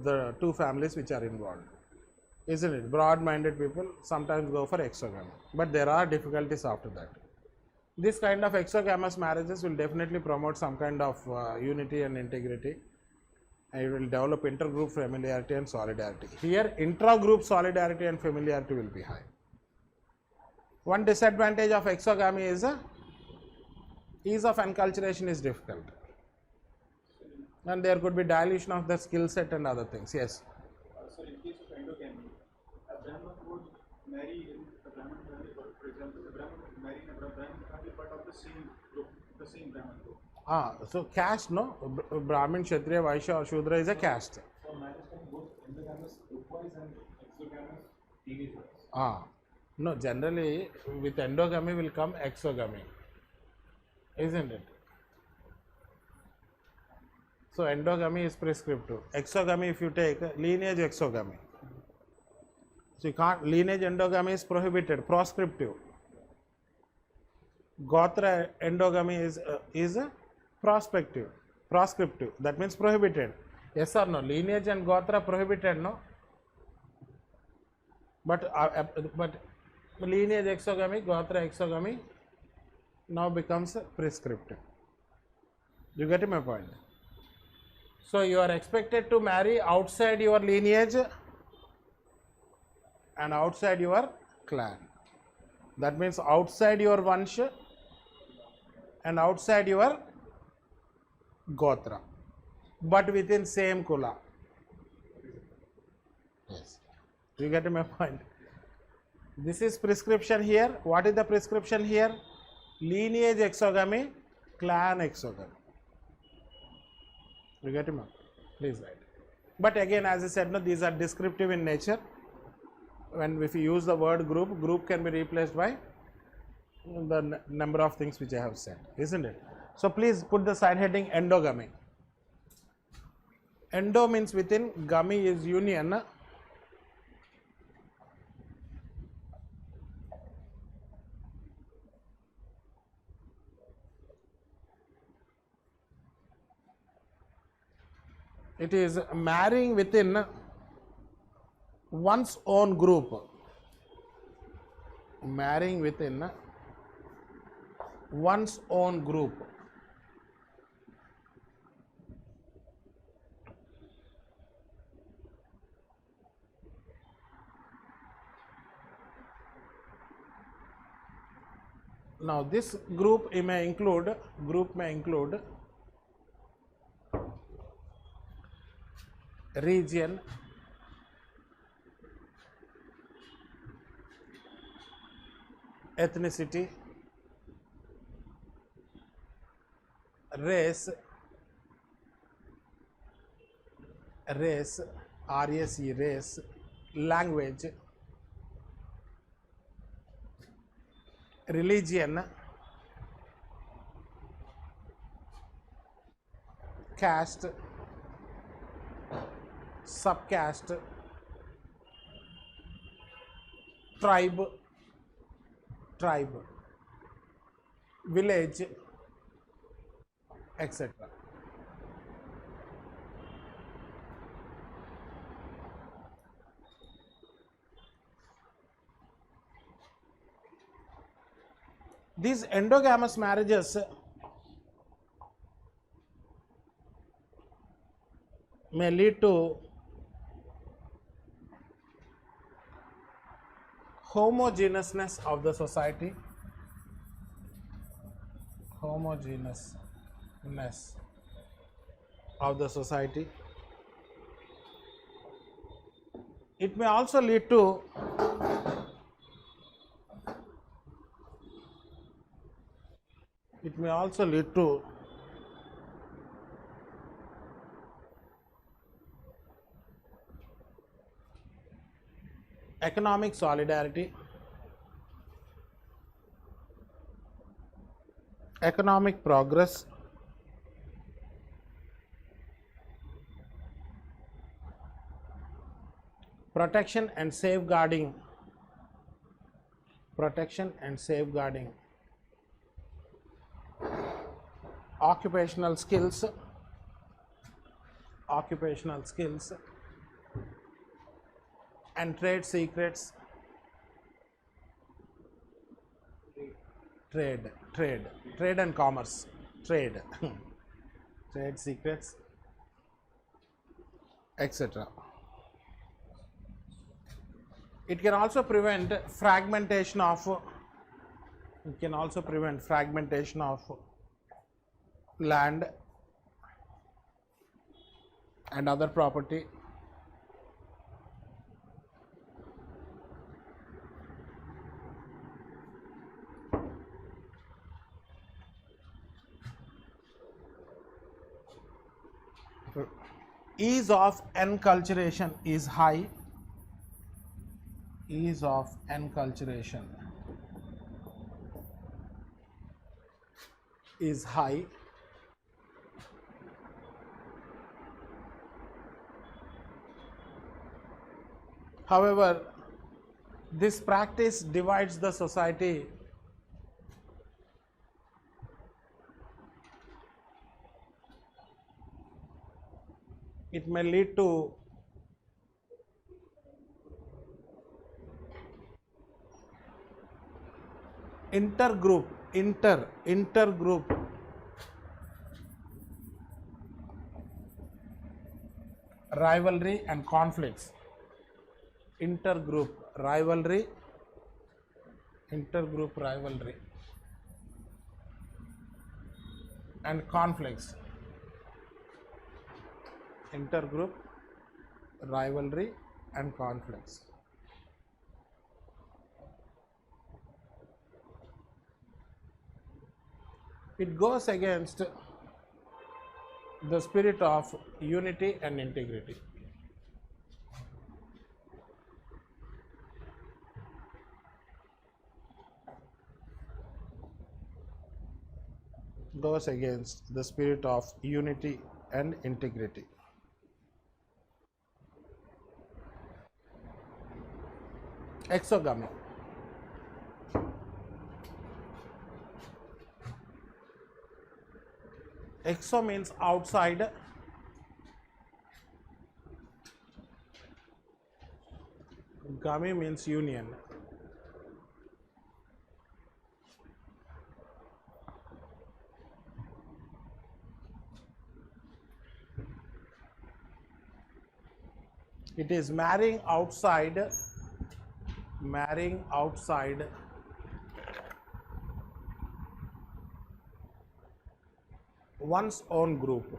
the two families which are involved. Isn't it? Broad-minded people sometimes go for exogamy, but there are difficulties after that. This kind of exogamous marriages will definitely promote some kind of unity and integrity, and it will develop intergroup familiarity and solidarity. Here, intra-group solidarity and familiarity will be high. One disadvantage of exogamy is ease of enculturation is difficult, and there could be dilution of the skill set and other things. Yes. So, in case of endogamy, a Brahman would marry in a Brahman family, for example, a Brahman would marry in a Brahman family, but of the same group, the same Brahman group. So caste, no? Brahmin, Kshatriya, Vaishya or Shudra is a caste. So, marriage can both endogamous group-wise and exogamous teenage-wise. No, generally with endogamy will come exogamy, isn't it? So endogamy is prescriptive. Exogamy, if you take lineage exogamy, so you can't, lineage endogamy is prohibited, proscriptive. Gotra endogamy is proscriptive. That means prohibited. Yes or no? Lineage and Gotra prohibited, no? But lineage exogamy, Gotra exogamy now becomes prescriptive. You get my point? So you are expected to marry outside your lineage and outside your clan. That means outside your Vansh and outside your Gotra, but within same Kula. Yes. You get my point? This is prescription here. What is the prescription here? Lineage exogamy, clan exogamy. You get me? Please write. But again, as I said, no, these are descriptive in nature. When if you use the word group can be replaced by the number of things which I have said, isn't it? So please put the side heading endogamy. Endo means within, gamy is union. It is marrying within one's own group. Marrying within one's own group. Now this group may include region, ethnicity, race, race, language, religion, caste, subcaste, tribe, village, etc. These endogamous marriages may lead to homogeneousness of the society, It may also lead to economic solidarity, economic progress, protection and safeguarding, occupational skills, and trade secrets, trade and commerce, trade trade secrets, etc. It can also prevent fragmentation of land and other property. Ease of enculturation is high. Ease of enculturation is high. However, this practice divides the society. It may lead to intergroup rivalry and conflicts. Intergroup rivalry and conflicts. Intergroup rivalry and conflicts. It goes against the spirit of unity and integrity. Goes against the spirit of unity and integrity. Exogamy. Exo means outside. Gamy means union. It is marrying outside one's own group.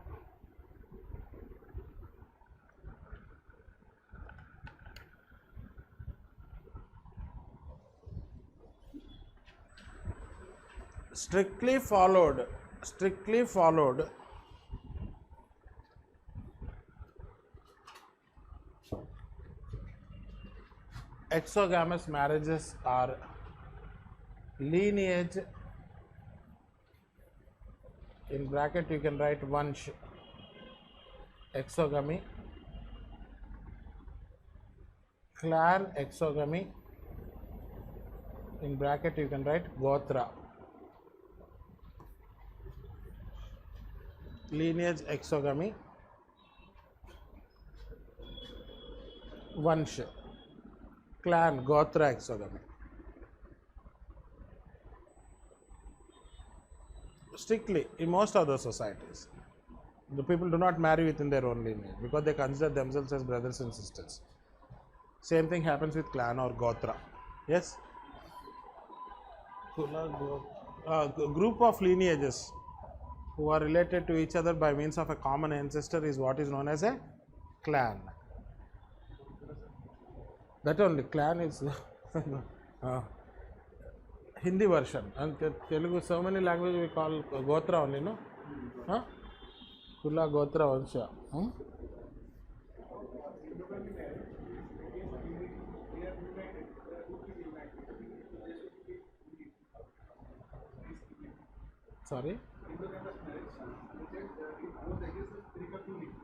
Strictly followed exogamous marriages are lineage, in bracket you can write vansh, exogamy, clan exogamy, in bracket you can write gotra, lineage exogamy, vansh, clan gotra exogamy. Strictly in most of the societies, the people do not marry within their own lineage because they consider themselves as brothers and sisters. Same thing happens with clan or gotra. Yes, group of lineages who are related to each other by means of a common ancestor is what is known as a clan. That only clan is Hindi version, and Telugu, so many languages we call Gotra only, no? Huh? Kula Gotra Vansha. Sorry. Endogamous marriage, they said in both ages recur two leaves.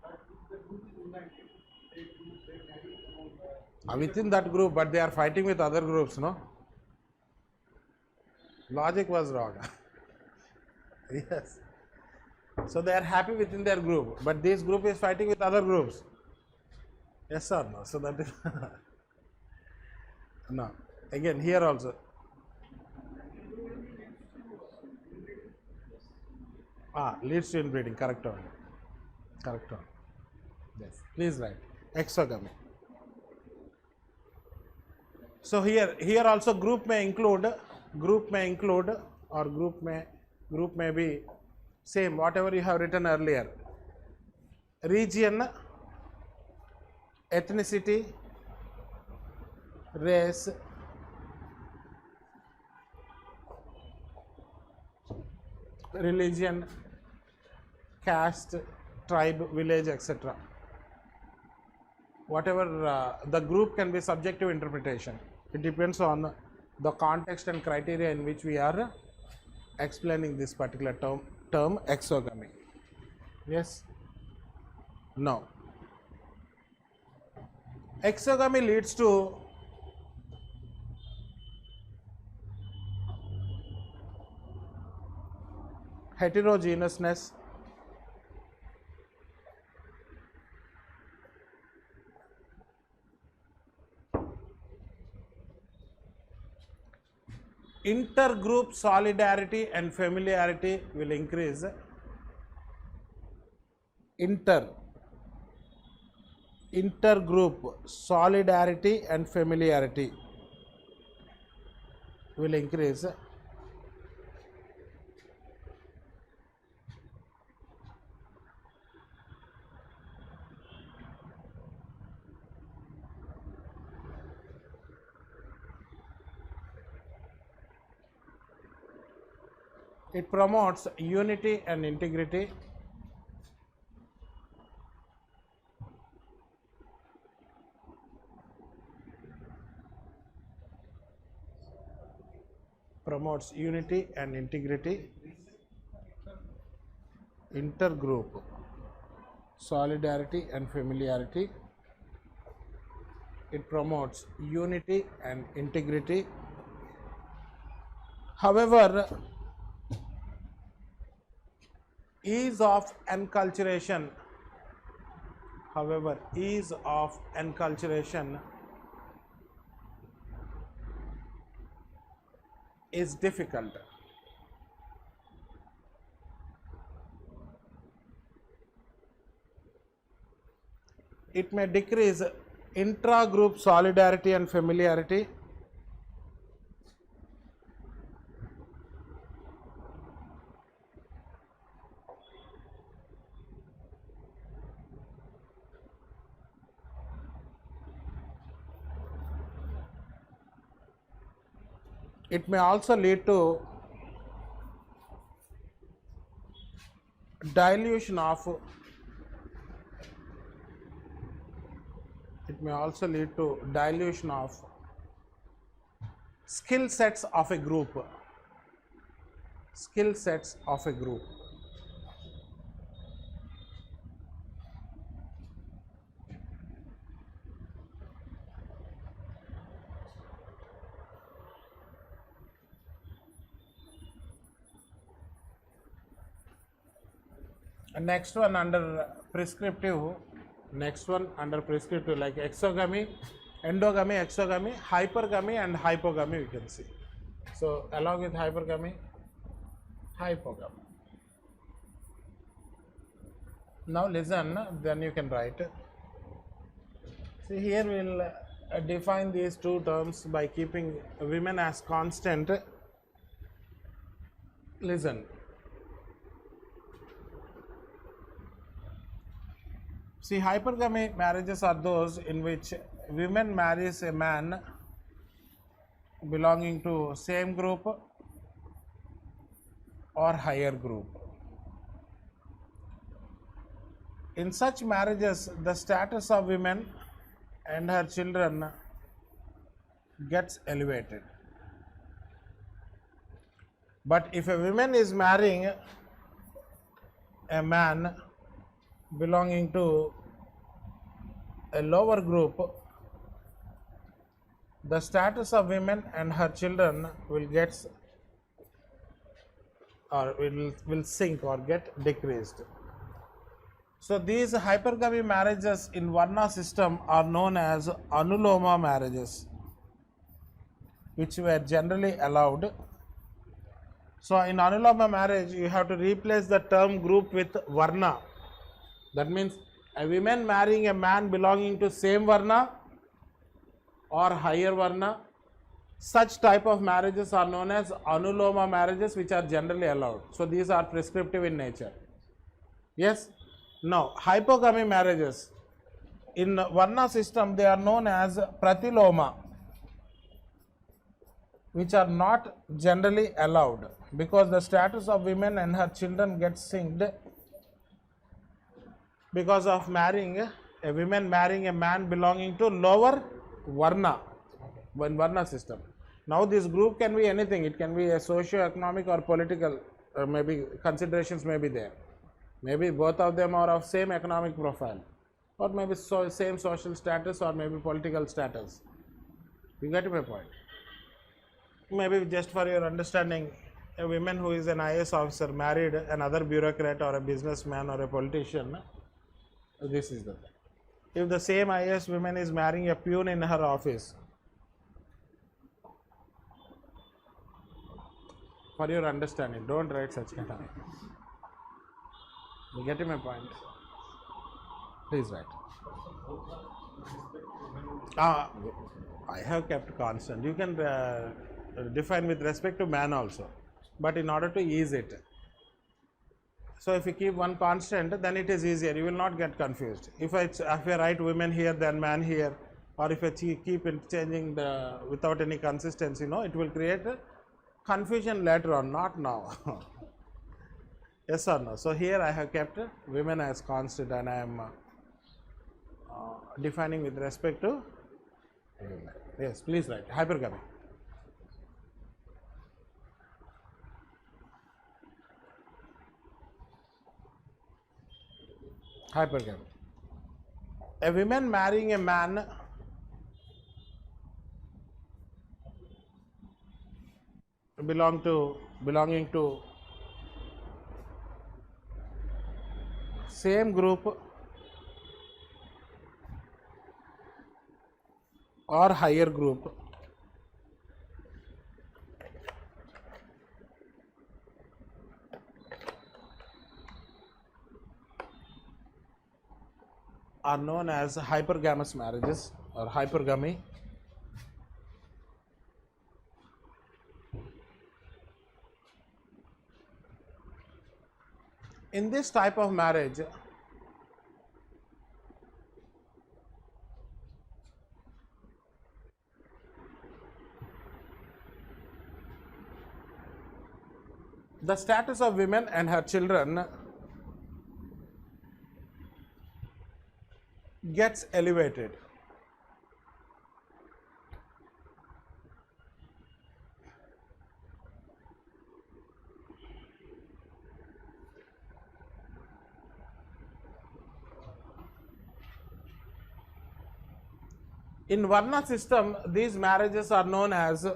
But if the group is united, they marry among Within that group, but they are fighting with other groups, no? Logic was wrong. Yes. So they are happy within their group, but this group is fighting with other groups. Yes or no? So that is no. Again, here also. Leads to inbreeding. Correct one. Correct one. Yes. Please write exogamy. So here also group may include or group may be same whatever you have written earlier. Region, ethnicity, race, religion, caste, tribe, village, etc. Whatever the group can be subject to interpretation. It depends on the context and criteria in which we are explaining this particular term exogamy. Yes? No. Exogamy leads to heterogeneousness, intergroup solidarity and familiarity will increase. Intergroup solidarity and familiarity will increase. It promotes unity and integrity. Promotes unity and integrity. Intergroup solidarity and familiarity. It promotes unity and integrity. However, ease of enculturation is difficult. It may decrease intra-group solidarity and familiarity. It may also lead to dilution of skill sets of a group. Next one under prescriptive, like exogamy, endogamy, exogamy, hypergamy and hypogamy we can see. So along with hypergamy, hypogamy. Now listen, then you can write. See, here we will define these two terms by keeping women as constant. Listen. See, hypergamy marriages are those in which women marries a man belonging to same group or higher group. In such marriages, the status of women and her children gets elevated. But if a woman is marrying a man belonging to a lower group, the status of women and her children will get or will sink or get decreased. So these hypergamy marriages in Varna system are known as Anuloma marriages, which were generally allowed. So in Anuloma marriage, you have to replace the term group with Varna. That means a woman marrying a man belonging to same Varna or higher Varna. Such type of marriages are known as Anuloma marriages, which are generally allowed. So these are prescriptive in nature. Yes? Now, hypogamy marriages. In Varna system, they are known as Pratiloma, which are not generally allowed because the status of women and her children gets sinked because of marrying a woman marrying a man belonging to lower Varna, one Varna system. Now this group can be anything. It can be a socio-economic or political, maybe considerations may be there. Maybe both of them are of same economic profile, or maybe same social status, or maybe political status. You get my point? Maybe just for your understanding, a woman who is an IAS officer married another bureaucrat or a businessman or a politician, this is the thing. If the same IAS woman is marrying a peon in her office, for your understanding, don't write such kind of. You get my point? Please write. I have kept constant. You can define with respect to man also, but in order to ease it. So if you keep one constant, then it is easier. You will not get confused. If I write women here, then man here, or if I keep it changing the without any consistency, it will create a confusion later on, not now. Yes or no? So here I have kept women as constant, and I am defining with respect to women. Yes, please write hypergamy. Hypergamy. A woman marrying a man belonging to same group or higher group are known as hypergamous marriages or hypergamy. In this type of marriage, the status of women and her children gets elevated. In Varna system, these marriages are known as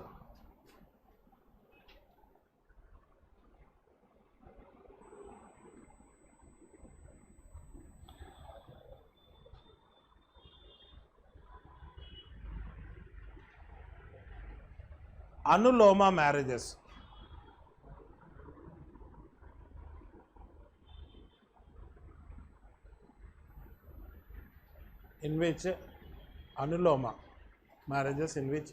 Anuloma marriages. In which Anuloma marriages, in which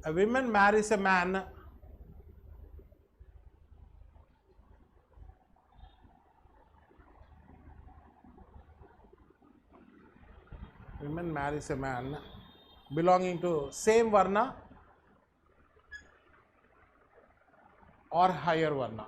a woman marries a man belonging to same Varna or higher Varna.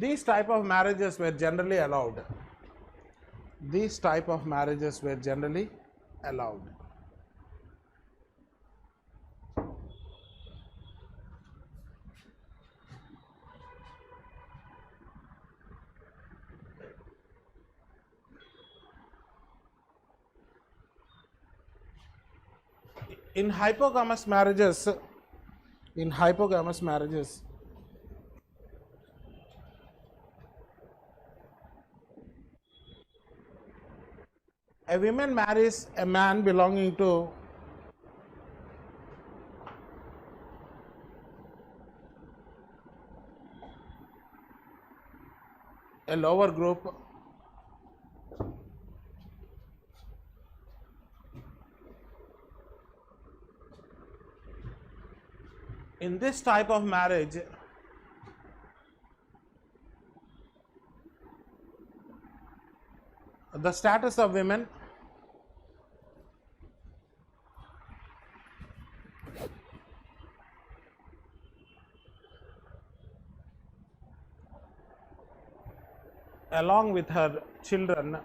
These type of marriages were generally allowed. These type of marriages were generally allowed. In hypogamous marriages, a woman marries a man belonging to a lower group in this type of marriage. The status of women along with her children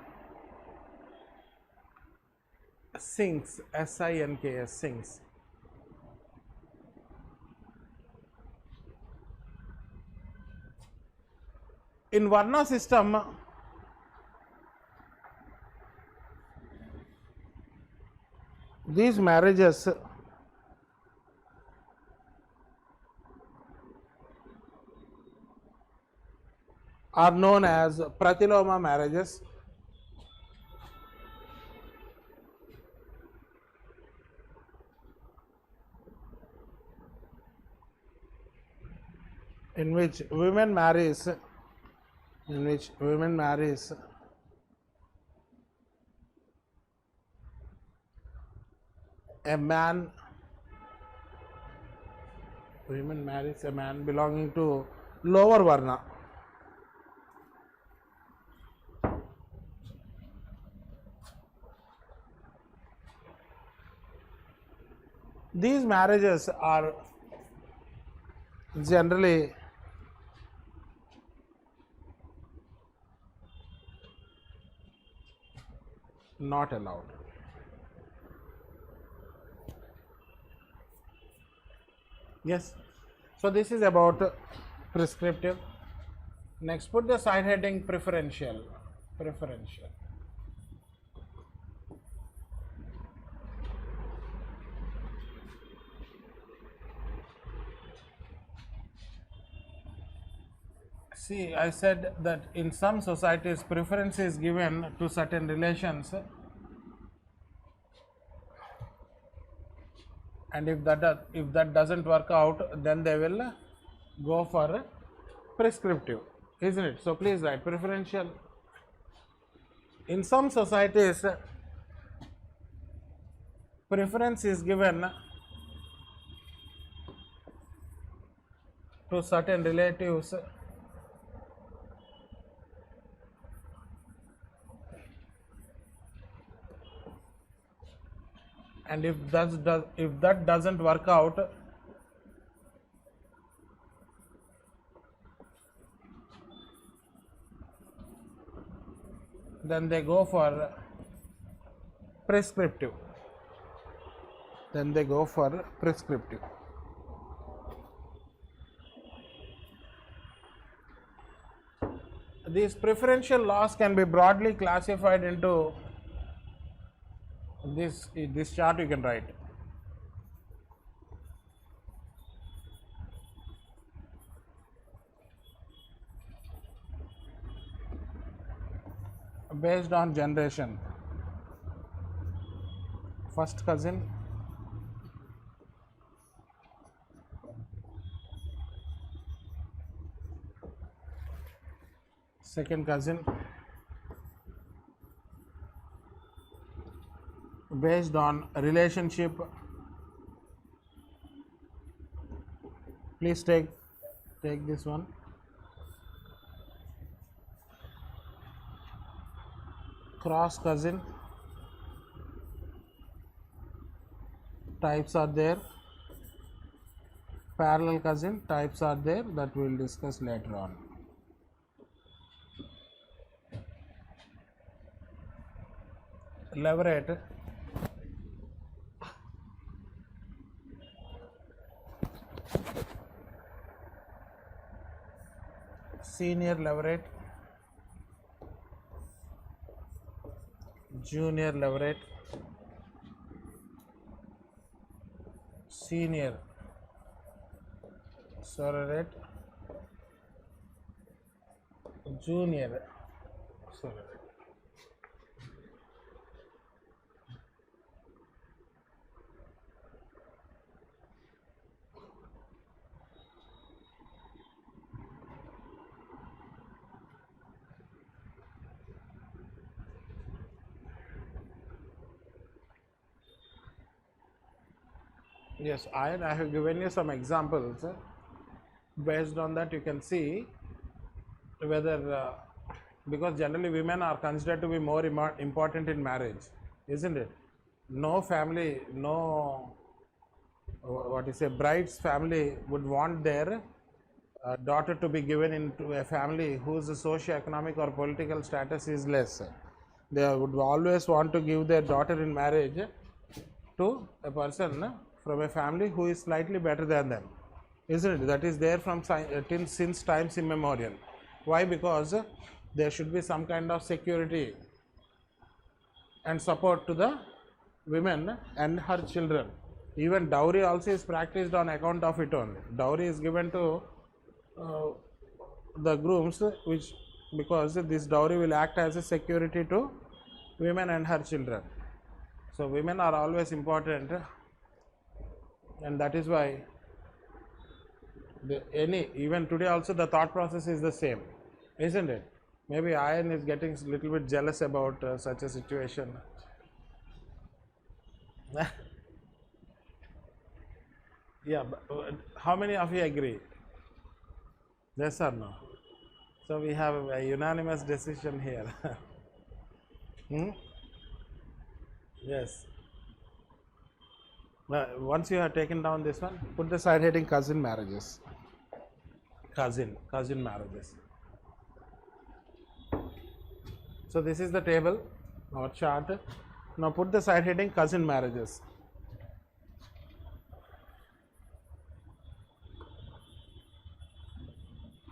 sinks, S-I-N-K-S, sinks. In Varna system, these marriages are known as Pratiloma marriages. In which women marries a man belonging to lower Varna. These marriages are generally not allowed. Yes. So this is about prescriptive. Next, put the side heading preferential. Preferential. See, I said that in some societies preference is given to certain relations, and if that doesn't work out, then they will go for prescriptive, isn't it? So please write preferential. In some societies preference is given to certain relatives and if that doesn't work out, then they go for prescriptive. These preferential laws can be broadly classified into this chart. You can write based on generation. First cousin, second cousin, based on relationship. Please take this one. Cross cousin, types are there. Parallel cousin, types are there, that we will discuss later on. levirate, senior levirate, junior levirate, senior sororate, junior sororate. Yes, I have given you some examples. Based on that, you can see whether because generally women are considered to be more important in marriage, isn't it? No family, no what is a bride's family would want their daughter to be given into a family whose socio-economic or political status is less. They would always want to give their daughter in marriage to a person from a family who is slightly better than them, isn't it? That is there from since times immemorial. Why? Because there should be some kind of security and support to the women and her children. Even dowry also is practiced on account of it only. Dowry is given to the grooms, which because this dowry will act as a security to women and her children. So women are always important, and that is why even today also the thought process is the same, isn't it? Maybe Ian is getting a little bit jealous about such a situation. Yeah, but how many of you agree? Yes or no? So we have a unanimous decision here. Yes. Once you have taken down this one, put the side heading cousin marriages. Cousin marriages. So this is the table or chart. Now put the side heading cousin marriages.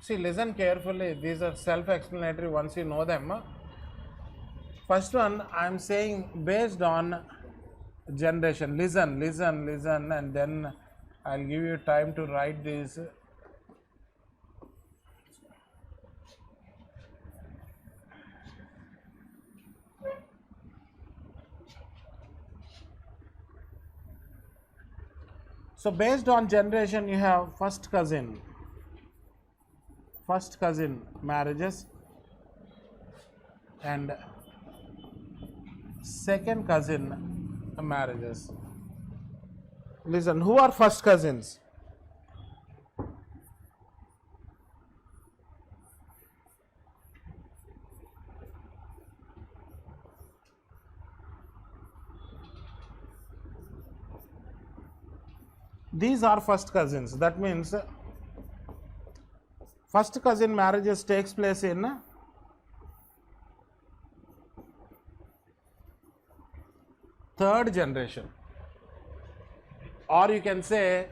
See, listen carefully. These are self-explanatory once you know them. First one, I am saying based on generation. Listen, and then I'll give you time to write these. So based on generation, you have first cousin marriages and second cousin marriages. Listen, who are first cousins? These are first cousins. That means first cousin marriages takes place in third generation, or you can say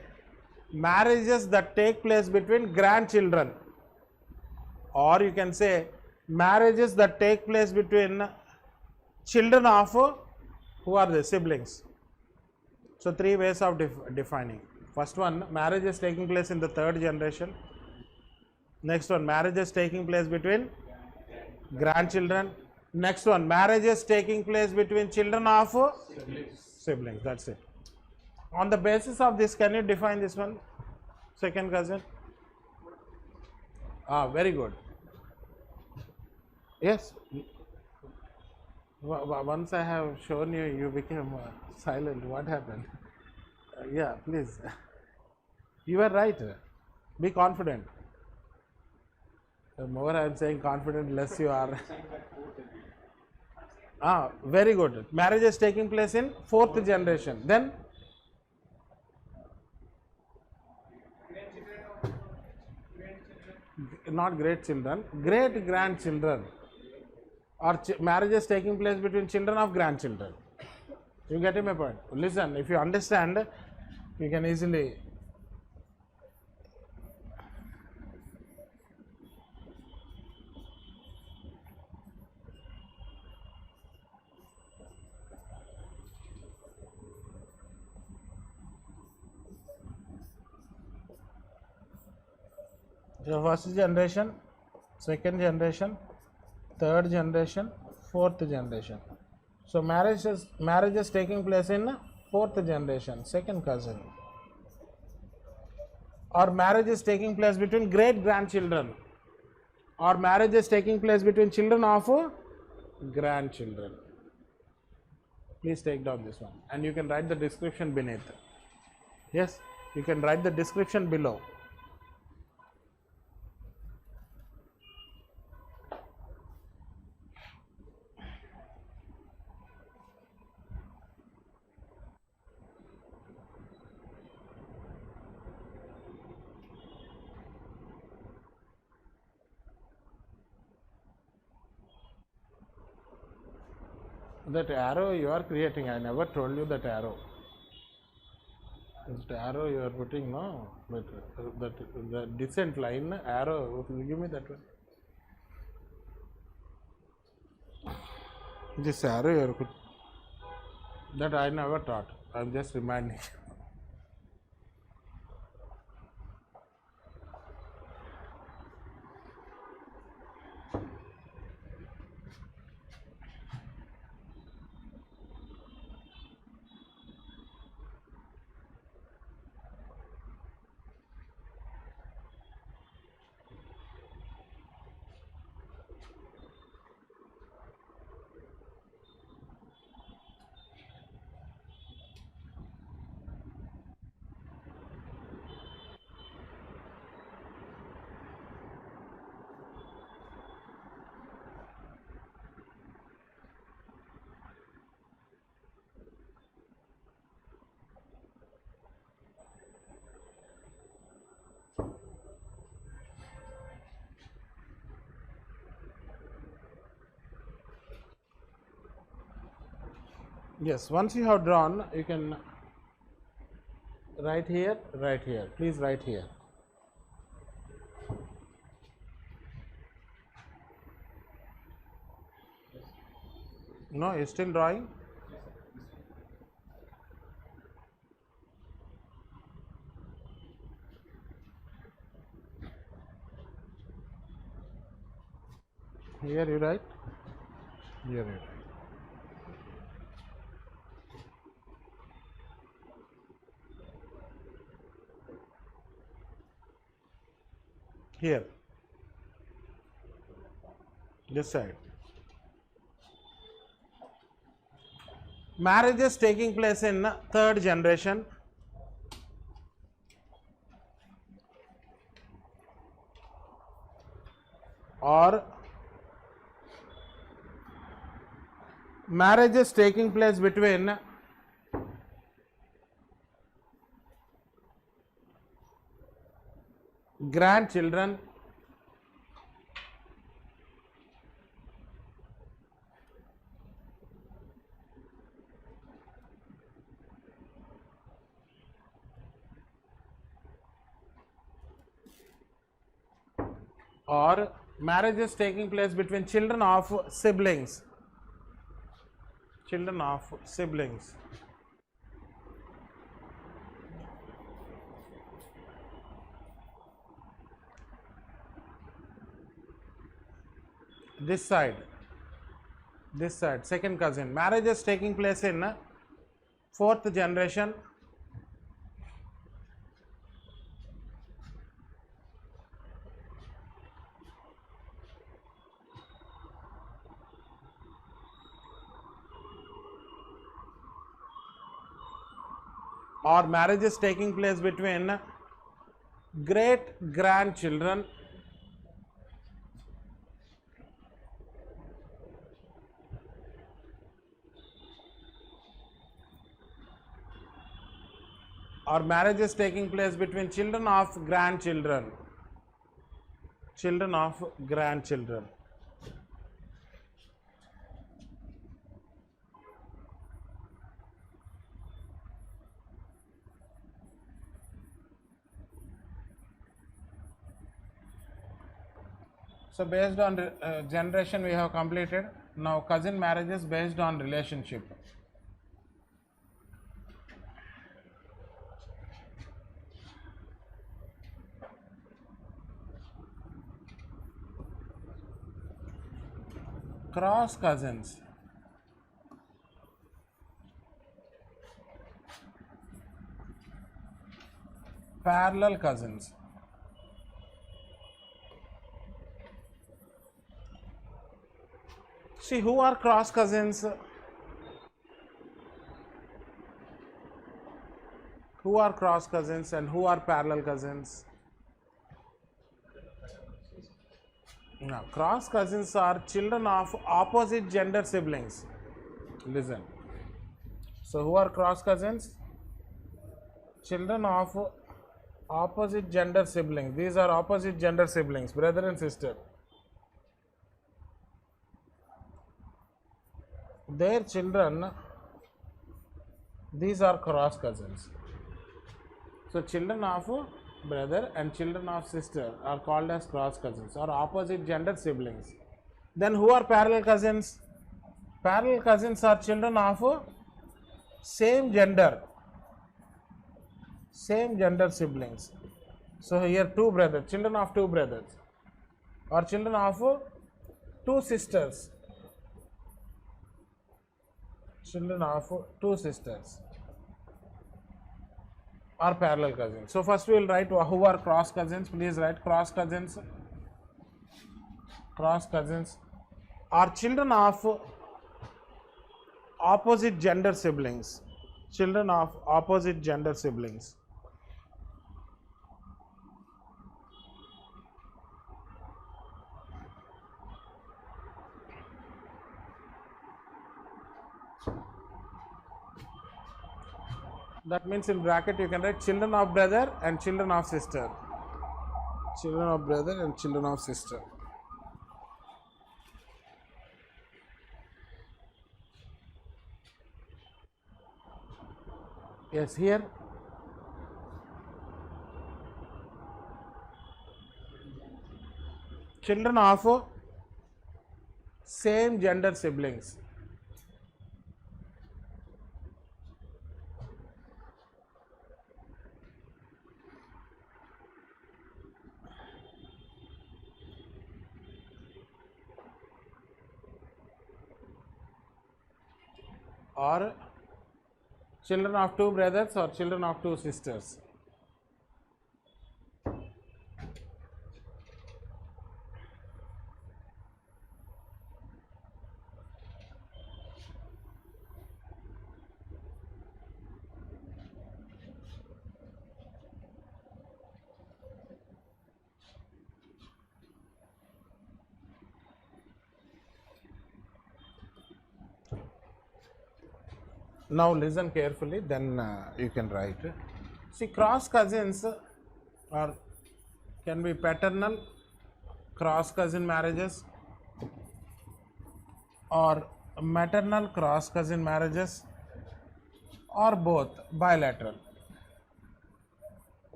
marriages that take place between grandchildren, or you can say marriages that take place between children of who are the siblings. So three ways of defining. First one, marriages taking place in the third generation. Next one, marriages taking place between grandchildren. Next one, marriages taking place between children of siblings. That's it. On the basis of this, can you define this one? Second cousin. Very good. Yes. Once I have shown you, you became silent. What happened? Yeah, please. You are right. Be confident. The more I am saying confident, less you are. Very good. Marriage is taking place in fourth generation. Then not great children, great grandchildren or marriages taking place between children of grandchildren. You getting my point? Listen, if you understand, you can easily. So first generation, second generation, third generation, fourth generation. So marriages taking place in fourth generation, second cousin. Or marriages taking place between great grandchildren. Or marriages taking place between children of grandchildren. Please take down this one. And you can write the description beneath. Yes, you can write the description below. That arrow you are creating, I never told you that arrow. That arrow you are putting, no? That the descent line arrow, give me that one. This arrow you are putting. That I never taught. I am just reminding. Yes, once you have drawn, you can write here, please write here. No, you still drawing? Here you write, here you write. Here, this side. Marriages taking place in third generation. Or marriages taking place between grandchildren or marriages taking place between children of siblings. Children of siblings. This side, second cousin. Marriages taking place in fourth generation. Or marriages taking place between great grandchildren or marriages taking place between children of grandchildren. Children of grandchildren. So based on generation we have completed. Now cousin marriages based on relationship. Cross cousins. Parallel cousins. See, who are cross cousins? Who are cross cousins and who are parallel cousins? Now, cross cousins are children of opposite gender siblings. Listen. So, who are cross cousins? Children of opposite gender siblings. These are opposite gender siblings, brother and sister. Their children, these are cross cousins. So children of brother and children of sister are called as cross cousins or opposite gender siblings. Then who are parallel cousins? Parallel cousins are children of same gender siblings. So here two brothers, children of two brothers, or children of two sisters. Children of two sisters are parallel cousins. So first we will write who are cross cousins. Please write cross cousins. Cross cousins are children of opposite gender siblings. Children of opposite gender siblings. That means in bracket you can write children of brother and children of sister. Children of brother and children of sister. Yes, here children of same gender siblings. Or children of two brothers or children of two sisters. Now listen carefully, then you can write. See, cross cousins are can be paternal cross cousin marriages or maternal cross cousin marriages or both, bilateral.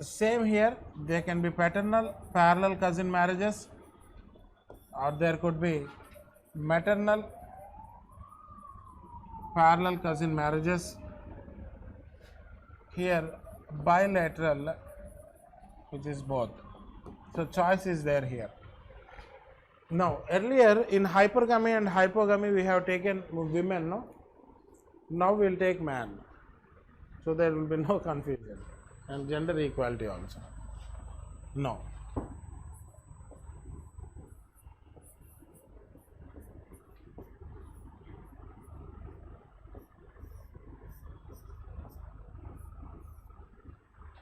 Same here, they can be paternal parallel cousin marriages or there could be maternal parallel cousin marriages. Here bilateral, which is both. So choice is there here. Now earlier in hypergamy and hypogamy we have taken women, no? Now we will take man. So there will be no confusion, and gender equality also. No.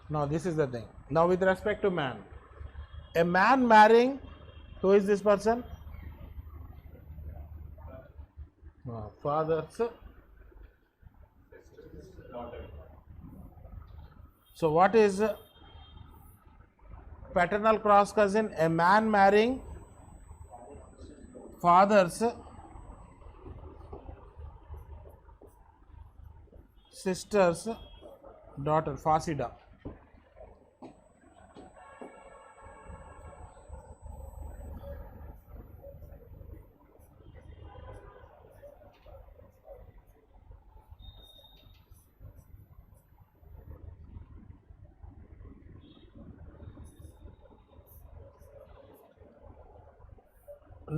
Now this is the thing. Now with respect to man, a man marrying, who is this person? Father's daughter. So what is paternal cross cousin? A man marrying father's sister's daughter, Fasida.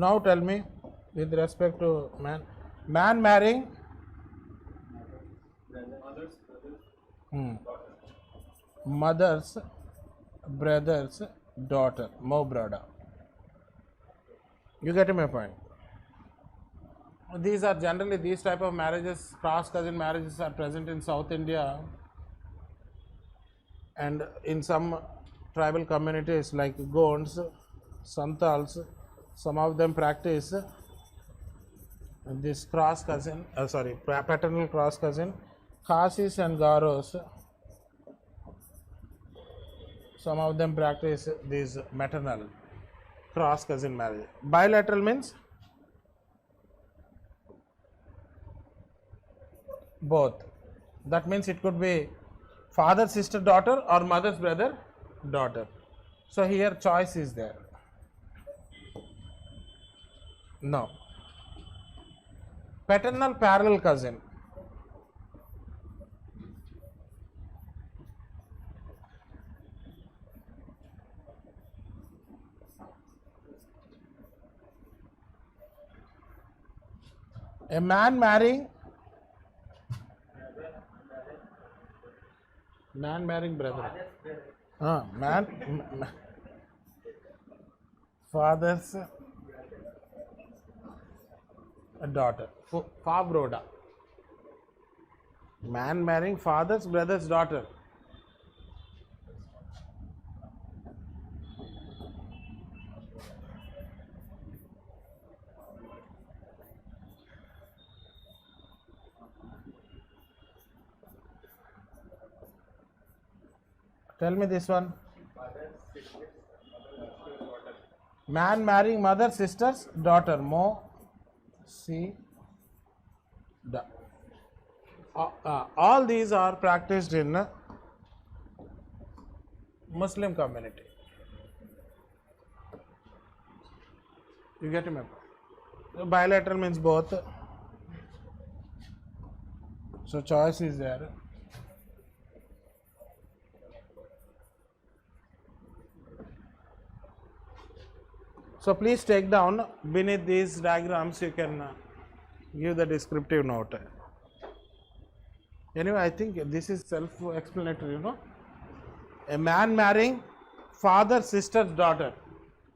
now tell me with respect to man marrying mother's brother's daughter, mo brother. You get my point? These are generally, these type of marriages, cross cousin marriages are present in South India and in some tribal communities like Gonds, Santals. Some of them practice this cross cousin, paternal cross cousin. Khasis and Garos, some of them practice this maternal cross cousin marriage. Bilateral means both. That means it could be father, sister, daughter or mother's brother, daughter. So here choice is there. No. Paternal parallel cousin. A man marrying brother. Father's daughter. Fa broda. Man marrying father's brother's daughter. Tell me this one. Man marrying mother, sister's daughter. Mo, si, da. All these are practiced in Muslim community. You get me? Bilateral means both. So choice is there. So please take down beneath these diagrams, you can give the descriptive note. Anyway, I think this is self-explanatory, you know. A man marrying father, sister's daughter.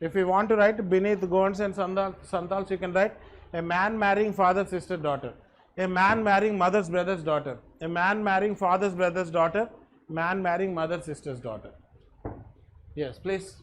If you want to write beneath Gonds and Santals, you can write a man marrying father, sister, daughter. A man marrying mother's brother's daughter. A man marrying father's brother's daughter. Man marrying mother's sister's daughter. Yes, please.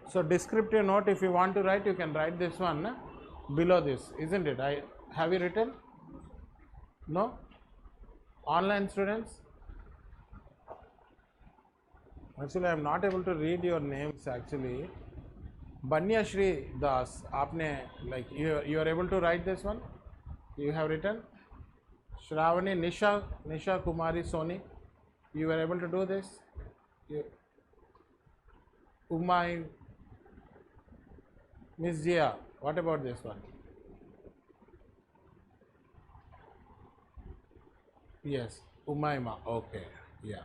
So descriptive note, if you want to write, you can write this one below this, isn't it? Have you written? No? Online students? Actually, I am not able to read your names actually. Banya Shri Das, aapne, like you are able to write this one? You have written? Shravani, Nisha Kumari Soni, you were able to do this? Umay, Miss Jia, what about this one? Yes, Umayma, okay, yeah.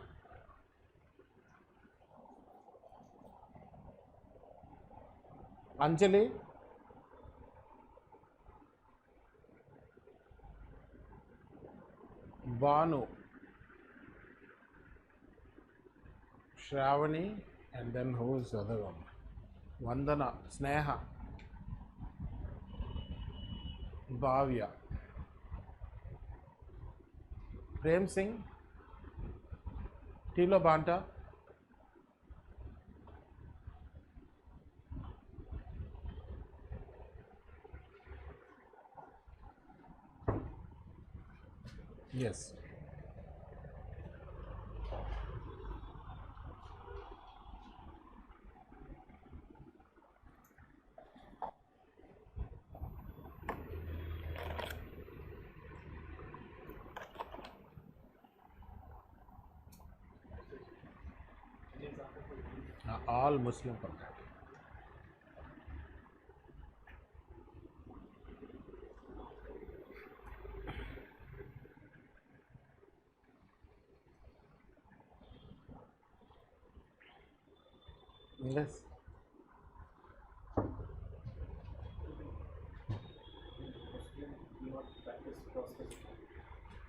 Anjali, Banu, Shravani, and then who is the other one? Vandana, Sneha, Bhavya, Prem Singh, Tilo Banta, yes. All Muslim contact. Yes.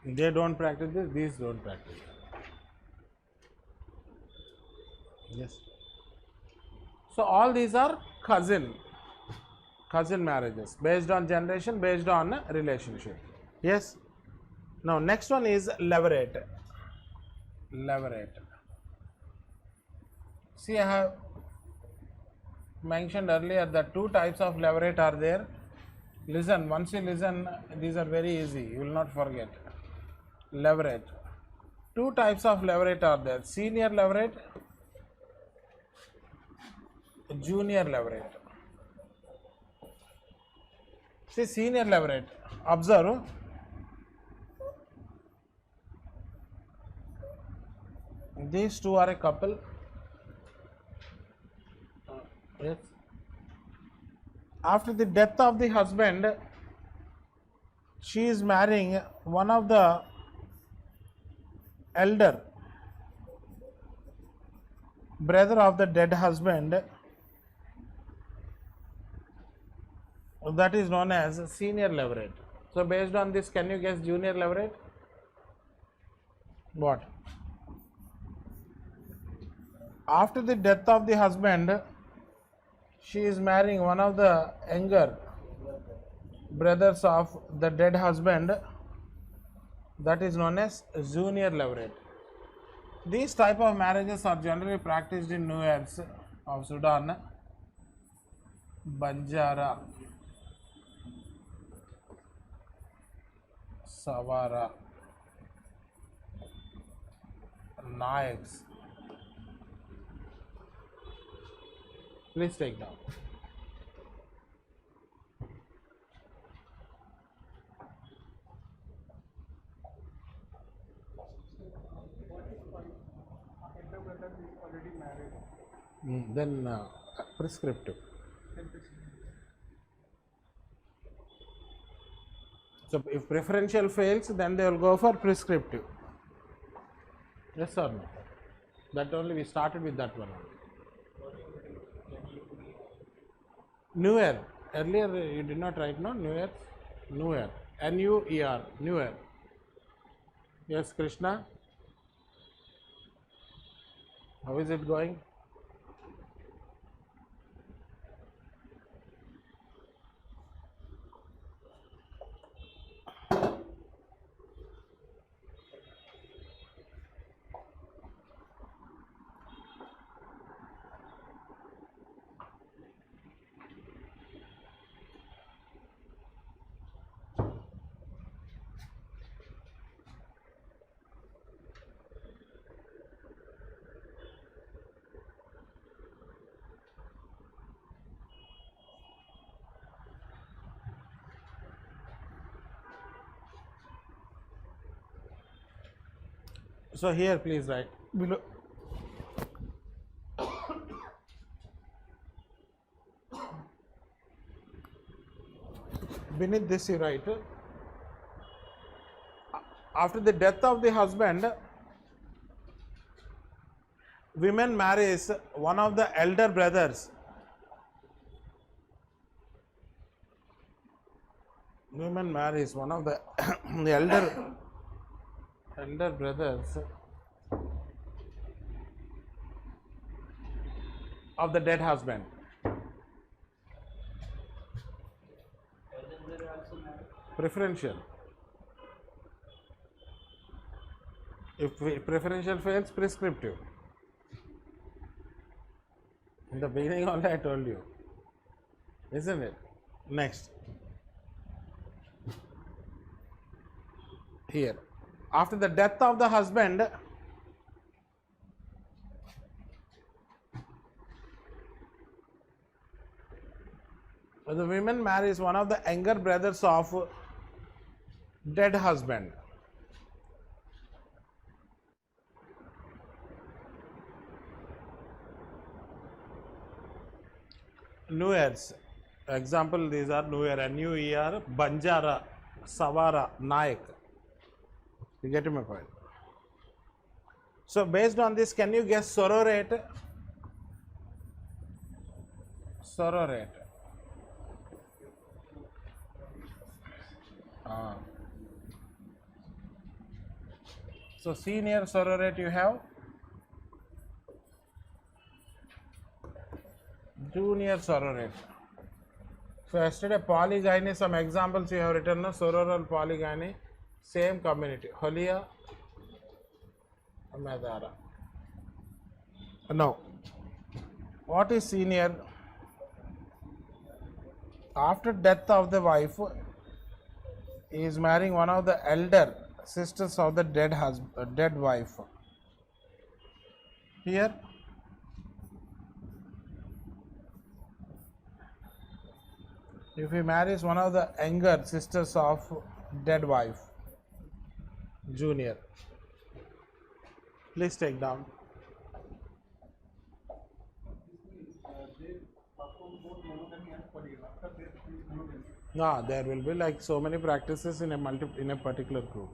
They don't practice this, these don't practice that. Yes. So all these are cousin marriages based on generation, based on relationship. Yes. Now next one is levirate. Levirate. See, I have mentioned earlier that two types of levirate are there. Listen, once you listen, these are very easy, you will not forget. Levirate. Two types of levirate are there: senior levirate, junior levirate. See, senior levirate. Observe. These two are a couple. Yes. After the death of the husband, she is marrying one of the elder brother of the dead husband. That is known as senior levirate. So based on this, can you guess junior levirate? What? After the death of the husband, she is marrying one of the younger brothers of the dead husband. That is known as junior levirate. These type of marriages are generally practiced in Nuers of Sudan, Banjara, Savara, Nayaks. Please take down. Then prescriptive. So if preferential fails, then they will go for prescriptive. Yes or no? That only we started with that one only. Newer. Earlier you did not write, no? Newer. Newer. N-U-E-R. Newer. Yes, Krishna. How is it going? So here please write below. beneath this you write, after the death of the husband, women marries one of the elder brothers. Women marries one of the the elder brothers of the dead husband. Preferential. If preferential fails, prescriptive. In the beginning only I told you, isn't it? Next. Here, after the death of the husband, the women marries one of the younger brothers of dead husband. New Year's, example, these are New Year, New Year, Banjara, Savara, Naik. You get my point? So based on this, can you guess sorrow rate? Sorrow rate. So senior sorrow rate you have, junior sorrow rate. So yesterday polygyny, some examples you have written, no? Sororal polygyny, same community, Holia, Madara. Now, what is senior? After death of the wife, he is marrying one of the elder sisters of the dead wife. Here, if he marries one of the younger sisters of dead wife, junior. Please take down. No, there will be like so many practices in a particular group.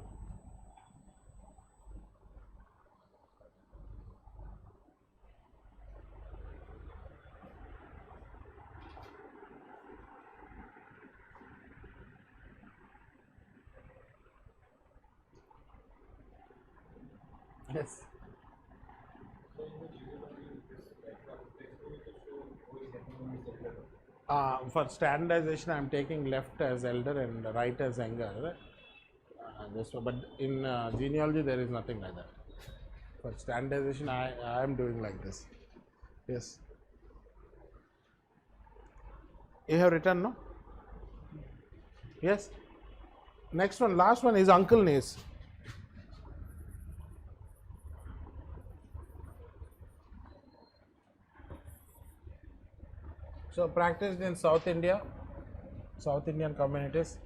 Yes. For standardization, I am taking left as elder and right as younger. But in genealogy, there is nothing like that. For standardization, I am doing like this. Yes. You have written, no? Yes. Next one, last one is uncle niece. So practiced in South India, South Indian communities.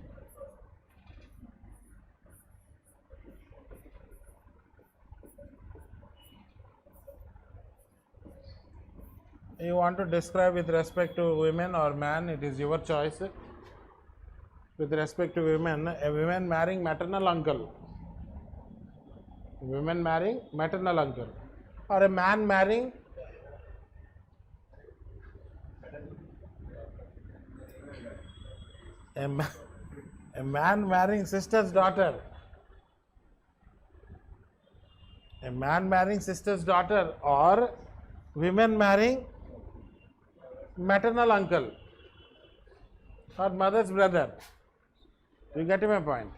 You want to describe with respect to women or man, it is your choice. With respect to women, a woman marrying maternal uncle. Women marrying maternal uncle. Or a man marrying a man marrying sister's daughter. A man marrying sister's daughter, or women marrying maternal uncle or mother's brother. You get my point?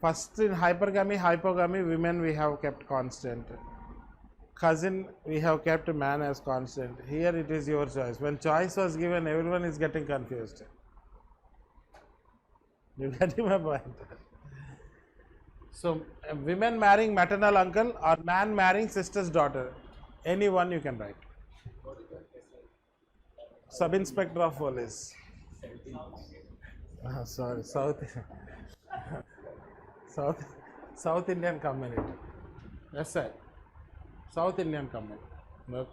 First, in hypergamy, hypogamy, women we have kept constant. Cousin, we have kept man as constant. Here it is your choice. When choice was given, everyone is getting confused. You get my point? So, women marrying maternal uncle or man marrying sister's daughter. Any one you can write. Sub-Inspector of Police. Sorry, South Indian community. Yes, sir. South Indian community. Look.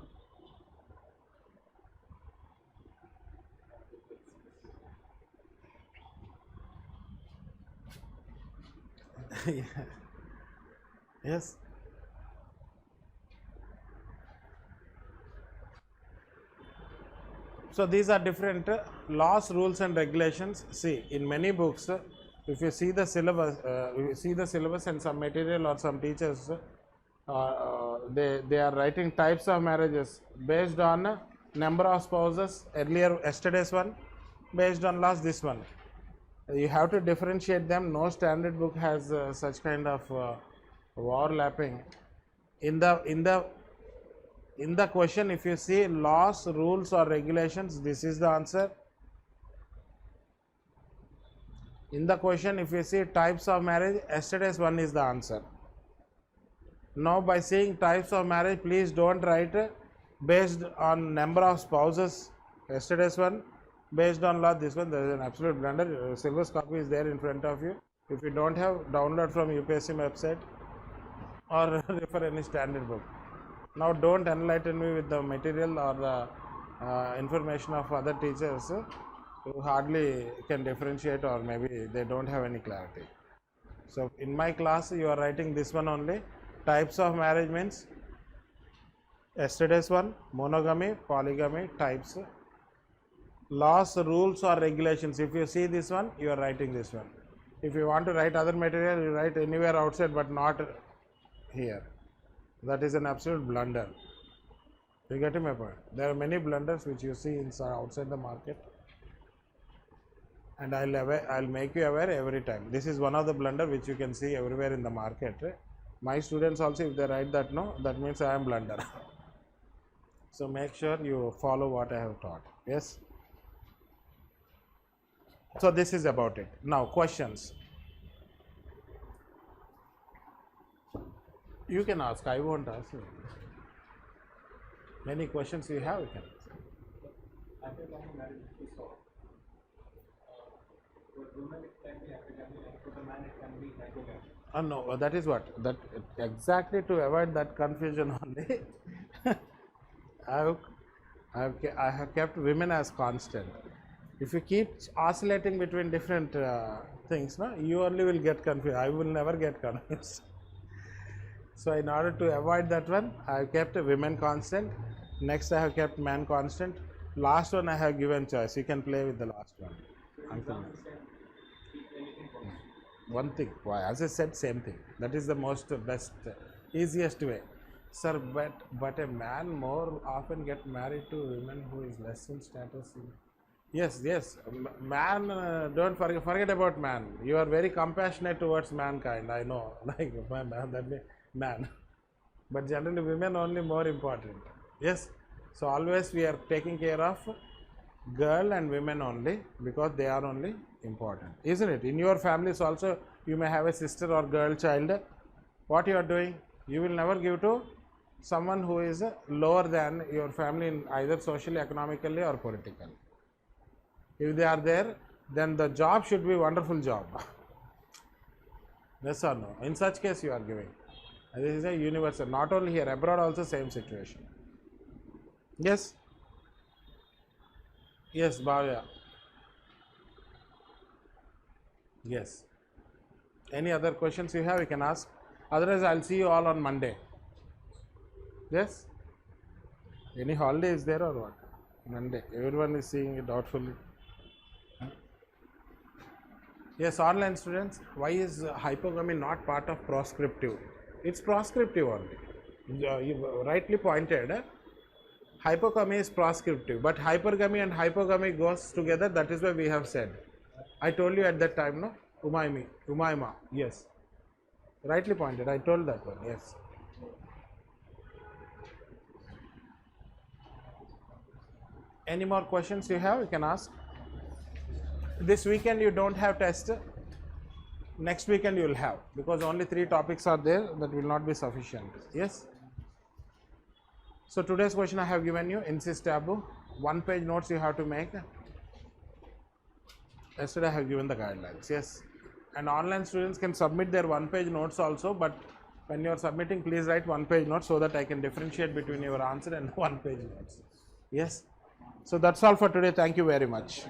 Yeah. Yes. So these are different laws, rules, and regulations. See, in many books, if you see the syllabus, and some material or some teachers, they are writing types of marriages based on number of spouses. Earlier, yesterday's one, based on laws, this one. You have to differentiate them. No standard book has such kind of overlapping. In the question, if you see laws, rules, or regulations, this is the answer. In the question, if you see types of marriage, yesterday's one is the answer. Now, by seeing types of marriage, please don't write based on number of spouses, yesterday's one, based on law, this one. There is an absolute blunder. Syllabus copy is there in front of you. If you don't have, download from UPSC website or refer any standard book. Now, don't enlighten me with the material or the information of other teachers who hardly can differentiate, or maybe they don't have any clarity. So, in my class, you are writing this one only. Types of marriage means yesterday's one, monogamy, polygamy, types. Laws, rules, or regulations. If you see this one, you are writing this one. If you want to write other material, you write anywhere outside, but not here. That is an absolute blunder. You get my point? There are many blunders which you see inside, outside the market, and I'll make you aware every time. This is one of the blunder which you can see everywhere in the market. My students also, if they write that, no, that means I am blunder. So make sure you follow what I have taught. Yes. So this is about it. Now questions. You can ask. I won't ask you. Many questions you have, you can ask. Anthropological marriage is so. For women it can be exogamy, and for the man it can be endogamy. No, that is what, that exactly to avoid that confusion only. I have kept women as constant. If you keep oscillating between different things, no, you only will get confused. I will never get confused. So in order to avoid that one, I have kept women constant. Next I have kept man constant. Last one I have given choice. You can play with the last one. One thing, why? As I said, same thing. That is the most best, easiest way. Sir, but a man more often get married to women who is less in status. Yes, yes. Man, don't forget about man. You are very compassionate towards mankind. I know, like my man, that means man. But generally, women only more important. Yes. So always we are taking care of girl and women only because they are only important, isn't it? In your families also, you may have a sister or girl child. What you are doing? You will never give to someone who is lower than your family in either socially, economically, or politically. If they are there, then the job should be a wonderful job. Yes or no? In such case, you are giving. And this is a universal, not only here, abroad also same situation. Yes? Yes, Bhavya. Yes. Any other questions you have, you can ask. Otherwise, I'll see you all on Monday. Yes? Any holiday is there or what? Monday. Everyone is seeing it doubtfully. Yes, online students, why is hypogamy not part of prescriptive? It's prescriptive only. You rightly pointed, hypogamy is prescriptive, but hypergamy and hypogamy goes together. That is why we have said. I told you at that time, no? Umaima, yes. Rightly pointed, I told that one, yes. Any more questions you have, you can ask. This weekend you don't have test. Next weekend you will have, because only 3 topics are there, that will not be sufficient. Yes. So today's question I have given you, insist taboo, 1-page notes you have to make. Yesterday I have given the guidelines, yes. And online students can submit their 1-page notes also, but when you are submitting, please write 1-page notes so that I can differentiate between your answer and 1-page notes. Yes. So that's all for today. Thank you very much.